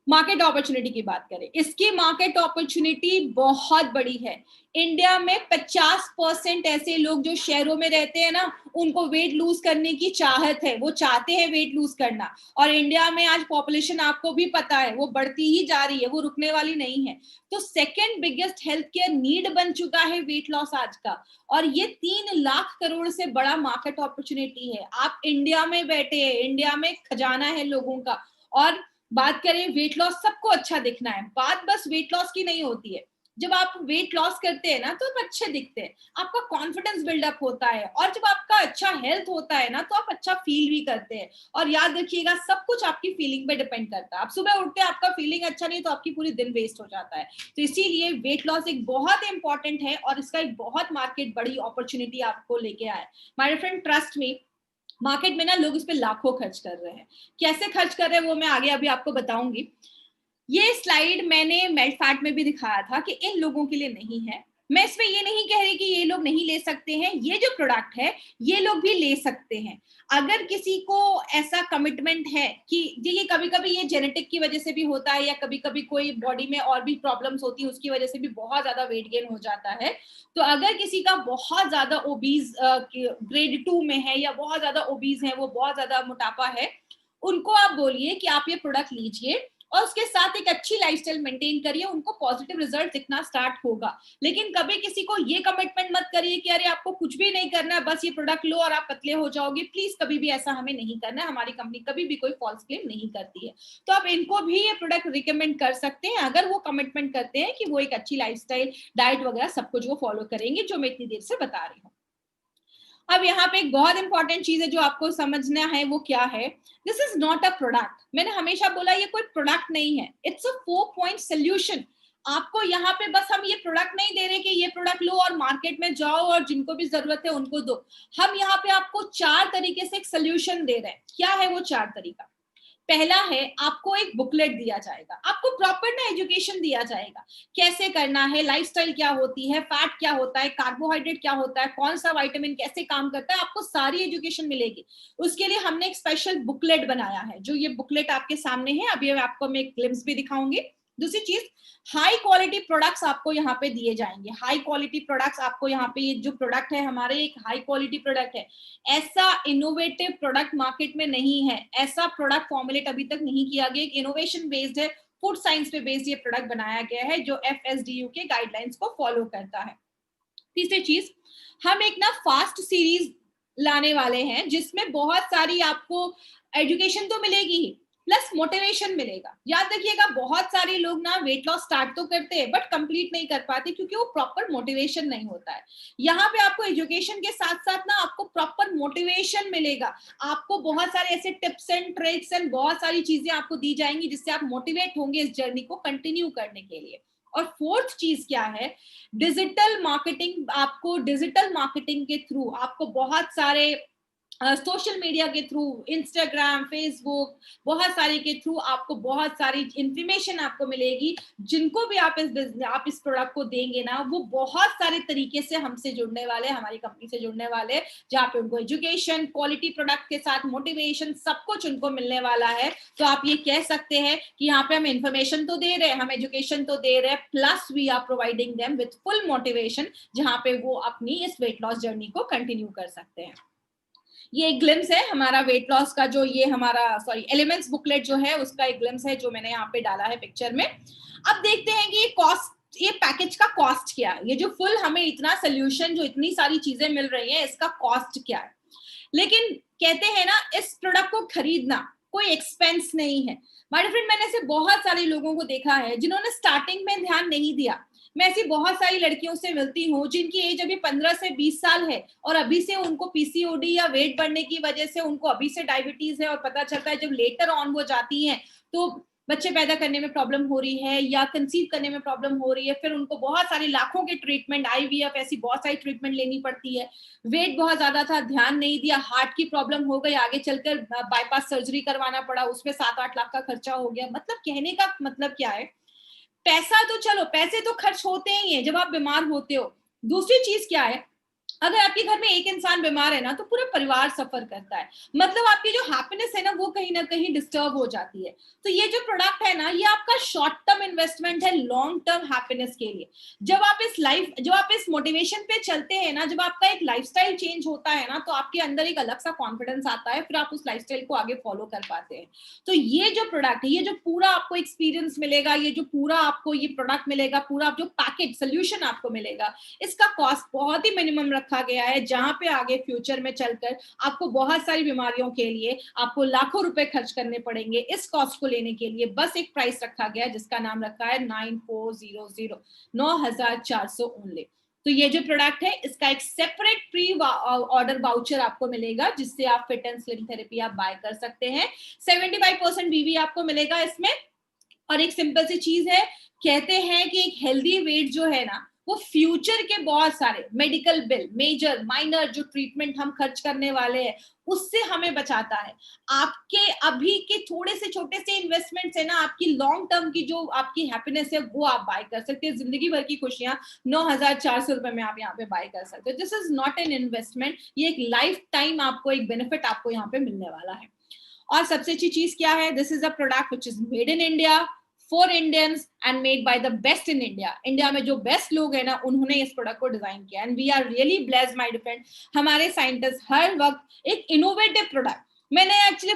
मार्केट अपॉर्चुनिटी की बात करें, इसकी मार्केट अपॉर्चुनिटी बहुत बड़ी है। इंडिया में 50% ऐसे लोग जो शहरों में रहते हैं ना, उनको वेट लूज करने की चाहत है, वो चाहते हैं वेट लूज करना, और इंडिया में आज पॉपुलेशन आपको भी पता है वो बढ़ती ही जा रही है, वो रुकने वाली नहीं है। तो second biggest health care need बन चुका है वेट लॉस आज का, और ये 3 लाख करोड़ से बड़ा मार्केट अपॉर्चुनिटी है। आप इंडिया में बैठे हैं, इंडिया में खजाना है लोगों का, और बात करें वेट लॉस, सबको अच्छा दिखना है, बात बस वेट लॉस की नहीं होती है। जब आप वेट लॉस करते हैं ना तो आप अच्छे दिखते हैं, आपका कॉन्फिडेंस बिल्डअप होता है, और जब आपका अच्छा हेल्थ होता है ना तो आप अच्छा फील भी करते हैं। और याद रखिएगा, सब कुछ आपकी फीलिंग पे डिपेंड करता है। आप सुबह उठते हैं, आपका फीलिंग अच्छा नहीं तो आपकी पूरी दिन वेस्ट हो जाता है। तो इसीलिए वेट लॉस एक बहुत इंपॉर्टेंट है, और इसका एक बहुत मार्केट बड़ी अपॉर्चुनिटी आपको लेके आए। My friend, trust me, market में ना लोग इस पे लाखों खर्च कर रहे हैं। कैसे खर्च कर रहे हैं वो मैं आगे अभी आपको बताऊंगी। ये स्लाइड मैंने मेल्ट फैट में भी दिखाया था कि इन लोगों के लिए नहीं है। मैं इसमें ये नहीं कह रही कि ये लोग नहीं ले सकते हैं, ये जो प्रोडक्ट है ये लोग भी ले सकते हैं। अगर किसी को ऐसा कमिटमेंट है कि देखिए, कभी कभी ये जेनेटिक की वजह से भी होता है, या कभी कभी कोई बॉडी में और भी प्रॉब्लम्स होती है, उसकी वजह से भी बहुत ज्यादा वेट गेन हो जाता है। तो अगर किसी का बहुत ज्यादा ओबीज ग्रेड 2 में है, या बहुत ज्यादा ओबीज है, वो बहुत ज्यादा मोटापा है, उनको आप बोलिए कि आप ये प्रोडक्ट लीजिए और उसके साथ एक अच्छी लाइफस्टाइल मेंटेन करिए, उनको पॉजिटिव रिजल्ट दिखना स्टार्ट होगा। लेकिन कभी किसी को ये कमिटमेंट मत करिए कि अरे आपको कुछ भी नहीं करना है, बस ये प्रोडक्ट लो और आप पतले हो जाओगे। प्लीज कभी भी ऐसा हमें नहीं करना है, हमारी कंपनी कभी भी कोई फॉल्स क्लेम नहीं करती है। तो आप इनको भी ये प्रोडक्ट रिकमेंड कर सकते हैं, अगर वो कमिटमेंट करते हैं कि वो एक अच्छी लाइफस्टाइल, डाइट वगैरह सब कुछ वो फॉलो करेंगे, जो मैं इतनी देर से बता रही हूँ। अब यहाँ पे एक बहुत इंपॉर्टेंट चीज है जो आपको समझना है, वो क्या है? This is not a product. मैंने हमेशा बोला ये कोई प्रोडक्ट नहीं है, इट्स अ 4 पॉइंट सोल्यूशन। आपको यहाँ पे बस हम ये प्रोडक्ट नहीं दे रहे कि ये प्रोडक्ट लो और मार्केट में जाओ और जिनको भी जरूरत है उनको दो। हम यहाँ पे आपको 4 तरीके से एक सोल्यूशन दे रहे हैं। क्या है वो 4 तरीका? पहला है, आपको एक बुकलेट दिया जाएगा, आपको प्रॉपर ना एजुकेशन दिया जाएगा, कैसे करना है, लाइफस्टाइल क्या होती है, फैट क्या होता है, कार्बोहाइड्रेट क्या होता है, कौन सा विटामिन कैसे काम करता है, आपको सारी एजुकेशन मिलेगी। उसके लिए हमने एक स्पेशल बुकलेट बनाया है, जो ये बुकलेट आपके सामने है, अभी आपको मैं एक ग्लिम्स भी दिखाऊंगी। दूसरी चीज, हाई क्वालिटी प्रोडक्ट्स आपको यहाँ पे दिए जाएंगे। हाई क्वालिटी प्रोडक्ट्स आपको यहाँ पे, ये जो प्रोडक्ट है हमारे, एक हाई क्वालिटी प्रोडक्ट है। ऐसा इनोवेटिव प्रोडक्ट मार्केट में नहीं है, ऐसा प्रोडक्ट फॉर्मुलेट अभी तक नहीं किया गया। इनोवेशन बेस्ड है, फूड साइंस पे बेस्ड ये प्रोडक्ट बनाया गया है, जो FSDU के गाइडलाइंस को फॉलो करता है। तीसरी चीज, हम एक ना फास्ट सीरीज लाने वाले हैं, जिसमें बहुत सारी आपको एजुकेशन तो मिलेगी ही, प्लस मोटिवेशन मिलेगा। याद रखिएगा, बहुत सारे लोग ना वेट लॉस स्टार्ट तो करते हैं बट कंप्लीट नहीं कर पाते, क्योंकि वो प्रॉपर मोटिवेशन नहीं होता है। यहाँ पे आपको एजुकेशन के साथ साथ ना आपको प्रॉपर मोटिवेशन मिलेगा। आपको बहुत सारे ऐसे टिप्स एंड ट्रिक्स एंड बहुत सारी चीजें आपको दी जाएंगी, जिससे आप मोटिवेट होंगे इस जर्नी को कंटिन्यू करने के लिए। और फोर्थ चीज क्या है? Digital marketing. आपको डिजिटल मार्केटिंग के थ्रू आपको बहुत सारे सोशल मीडिया के थ्रू, इंस्टाग्राम, फेसबुक, बहुत सारे के थ्रू आपको बहुत सारी इंफॉर्मेशन आपको मिलेगी। जिनको भी आप इस प्रोडक्ट को देंगे ना, वो बहुत सारे तरीके से हमसे जुड़ने वाले, हमारी कंपनी से जुड़ने वाले, जहाँ पे उनको एजुकेशन, क्वालिटी प्रोडक्ट के साथ मोटिवेशन, सब कुछ उनको मिलने वाला है। तो आप ये कह सकते हैं कि यहाँ पे हम इंफॉर्मेशन तो दे रहे हैं, हम एजुकेशन तो दे रहे हैं, plus we are providing them with full motivation, जहाँ पे वो अपनी इस वेट लॉस जर्नी को कंटिन्यू कर सकते हैं। ये एक ग्लिम्स है हमारा वेट लॉस का, जो ये हमारा एलिमेंट्स बुकलेट जो है उसका एक ग्लिम्स है, जो मैंने यहाँ पे डाला है पिक्चर में। अब देखते हैं कि ये कॉस्ट, ये पैकेज का कॉस्ट क्या है। ये जो फुल हमें इतना सोल्यूशन, जो इतनी सारी चीजें मिल रही है, इसका कॉस्ट क्या है? लेकिन कहते हैं ना, इस प्रोडक्ट को खरीदना कोई एक्सपेंस नहीं है। माय फ्रेंड, मैंने ऐसे बहुत सारे लोगों को देखा है जिन्होंने स्टार्टिंग में ध्यान नहीं दिया। मैं ऐसी बहुत सारी लड़कियों से मिलती हूँ जिनकी एज अभी 15 से 20 साल है, और अभी से उनको PCOD या वेट बढ़ने की वजह से उनको अभी से डायबिटीज है, और पता चलता है जब लेटर ऑन वो जाती हैं तो बच्चे पैदा करने में प्रॉब्लम हो रही है या कंसीव करने में प्रॉब्लम हो रही है, फिर उनको बहुत सारे लाखों के ट्रीटमेंट, IVF ऐसी बहुत सारी ट्रीटमेंट लेनी पड़ती है, वेट बहुत ज्यादा था, ध्यान नहीं दिया, हार्ट की प्रॉब्लम हो गई, आगे चलकर बाईपास सर्जरी करवाना पड़ा, उसमें 7-8 लाख का खर्चा हो गया। मतलब कहने का मतलब क्या है, पैसा तो चलो, पैसे तो खर्च होते ही हैं जब आप बीमार होते हो। दूसरी चीज क्या है, अगर आपके घर में एक इंसान बीमार है ना तो पूरा परिवार सफर करता है, मतलब आपकी जो हैप्पीनेस है ना वो कहीं ना कहीं डिस्टर्ब हो जाती है। तो ये जो प्रोडक्ट है ना, ये आपका शॉर्ट टर्म इन्वेस्टमेंट है लॉन्ग टर्म हैप्पीनेस के लिए। जब आप इस मोटिवेशन पे चलते हैं ना, जब आपका एक लाइफस्टाइल चेंज होता है ना, तो आपके अंदर एक अलग सा कॉन्फिडेंस आता है, फिर आप उस लाइफस्टाइल को आगे फॉलो कर पाते हैं। तो ये जो प्रोडक्ट है, ये जो पूरा आपको एक्सपीरियंस मिलेगा, ये जो पूरा आपको ये प्रोडक्ट मिलेगा, पूरा जो पैकेज सोल्यूशन आपको मिलेगा, इसका कॉस्ट बहुत ही मिनिमम रखा गया है, जहां पे आगे फ्यूचर में चलकर आपको बहुत सारी बीमारियों के लिए आपको लाखों रुपए खर्च करने पड़ेंगे। इस कॉस्ट को लेने के लिए बस एक प्राइस रखा गया है जिसका नाम रखा है 9400, 9400 ओनली। तो ये जो प्रोडक्ट है, इसका एक सेपरेट प्री ऑर्डर वाउचर आपको मिलेगा, जिससे आप फिट एंड स्लिम थेरेपी आप बाय कर सकते हैं। 75% बीवी आपको मिलेगा इसमें। और एक सिंपल सी चीज है, कहते हैं कि एक हेल्दी वेट जो है ना, वो फ्यूचर के बहुत सारे मेडिकल बिल, मेजर माइनर जो ट्रीटमेंट हम खर्च करने वाले हैं, उससे हमें बचाता है। आपके अभी के थोड़े से छोटे से इन्वेस्टमेंट है ना, आपकी लॉन्ग टर्म की जो आपकी हैप्पीनेस है वो आप बाय कर सकते हैं। जिंदगी भर की खुशियां 9400 रुपए में आप यहाँ पे बाय कर सकते हो। This is not an investment, ये एक लाइफ टाइम आपको एक बेनिफिट आपको यहाँ पे मिलने वाला है। और सबसे अच्छी चीज क्या है, this is a product which is made in India for Indians and made by the best in India. India में जो बेस्ट लोग हैं ना, उन्होंने इस प्रोडक्ट को डिजाइन किया, and we are really blessed my friend. हमारे साइंटिस्ट हर वक्त एक इनोवेटिव प्रोडक्ट, मैं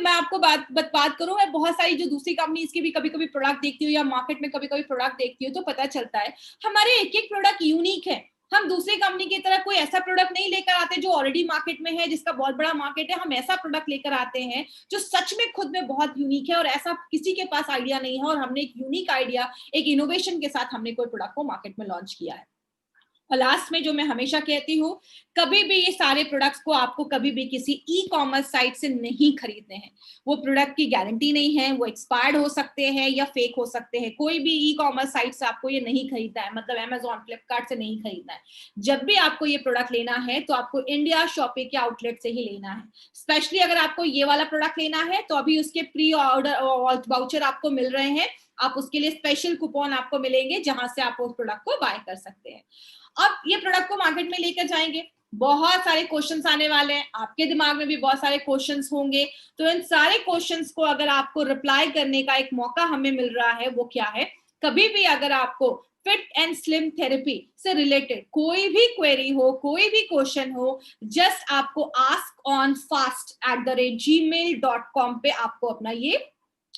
आपको बात करूं, मैं बहुत सारी जो दूसरी कंपनीज की भी कभी कभी प्रोडक्ट देखती हूँ या मार्केट में कभी कभी प्रोडक्ट देखती हूँ, तो पता चलता है हमारे एक एक प्रोडक्ट यूनिक है। हम दूसरी कंपनी की तरह कोई ऐसा प्रोडक्ट नहीं लेकर आते जो ऑलरेडी मार्केट में है, जिसका बहुत बड़ा मार्केट है। हम ऐसा प्रोडक्ट लेकर आते हैं जो सच में खुद में बहुत यूनिक है, और ऐसा किसी के पास आइडिया नहीं है, और हमने एक यूनिक आइडिया, एक इनोवेशन के साथ हमने कोई प्रोडक्ट को मार्केट में लॉन्च किया है। और लास्ट में जो मैं हमेशा कहती हूँ, कभी भी ये सारे प्रोडक्ट्स को आपको कभी भी किसी ई-कॉमर्स साइट से नहीं खरीदने हैं। वो प्रोडक्ट की गारंटी नहीं है, वो एक्सपायर्ड हो सकते हैं या फेक हो सकते हैं। कोई भी ई-कॉमर्स साइट से आपको ये नहीं खरीदना है, मतलब Amazon, फ्लिपकार्ट से नहीं खरीदना है। जब भी आपको ये प्रोडक्ट लेना है तो आपको इंडिया शॉपी के आउटलेट से ही लेना है। स्पेशली अगर आपको ये वाला प्रोडक्ट लेना है तो अभी उसके प्री ऑर्डर वाउचर आपको मिल रहे हैं, आप उसके लिए स्पेशल कूपन आपको मिलेंगे जहां से आप उस प्रोडक्ट को बाय कर सकते हैं। अब ये प्रोडक्ट को मार्केट में लेकर जाएंगे, बहुत सारे क्वेश्चंस आने वाले हैं, आपके दिमाग में भी बहुत सारे क्वेश्चंस होंगे। तो इन सारे क्वेश्चंस को अगर आपको रिप्लाई करने का एक मौका हमें मिल रहा है, वो क्या है, कभी भी अगर आपको फिट एंड स्लिम थेरेपी से रिलेटेड कोई भी क्वेरी हो, कोई भी क्वेश्चन हो, जस्ट आपको askonfast@gmail.com पे आपको अपना ये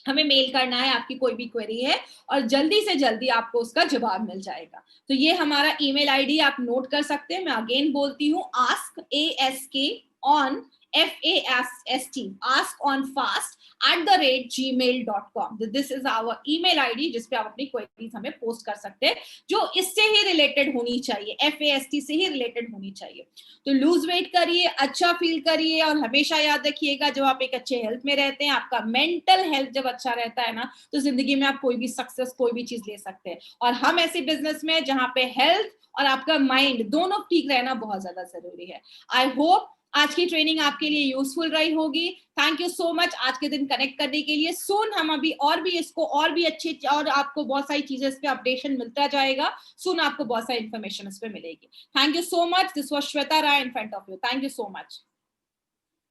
हमें मेल करना है, आपकी कोई भी क्वेरी है, और जल्दी से जल्दी आपको उसका जवाब मिल जाएगा। तो ये हमारा ईमेल आईडी आप नोट कर सकते हैं। मैं अगेन बोलती हूँ, askonfast@gmail.com। This is our email ID जिसपे आप अपनी क्वेरीज हमें पोस्ट कर सकते हैं, जो इससे ही रिलेटेड होनी चाहिए, FAST से ही रिलेटेड होनी चाहिए। तो लूज वेट करिए, अच्छा फील करिए, और हमेशा याद रखिएगा, जब आप एक अच्छे हेल्थ में रहते हैं, आपका मेंटल हेल्थ जब अच्छा रहता है ना, तो जिंदगी में आप कोई भी सक्सेस, कोई भी चीज ले सकते हैं। और हम ऐसे बिजनेस में जहां पे हेल्थ और आपका माइंड दोनों ठीक रहना बहुत ज्यादा जरूरी है। आई होप आज की ट्रेनिंग आपके लिए यूजफुल रही होगी। थैंक यू सो मच आज के दिन कनेक्ट करने के लिए। सुन हम अभी और भी इसको और भी अच्छे, और आपको बहुत सारी चीजें इस पे अपडेशन मिलता जाएगा। सुन आपको बहुत सारी इन्फॉर्मेशन इस पे मिलेगी। Thank you so much. This was Shweta Rai in front of you. Thank you so much.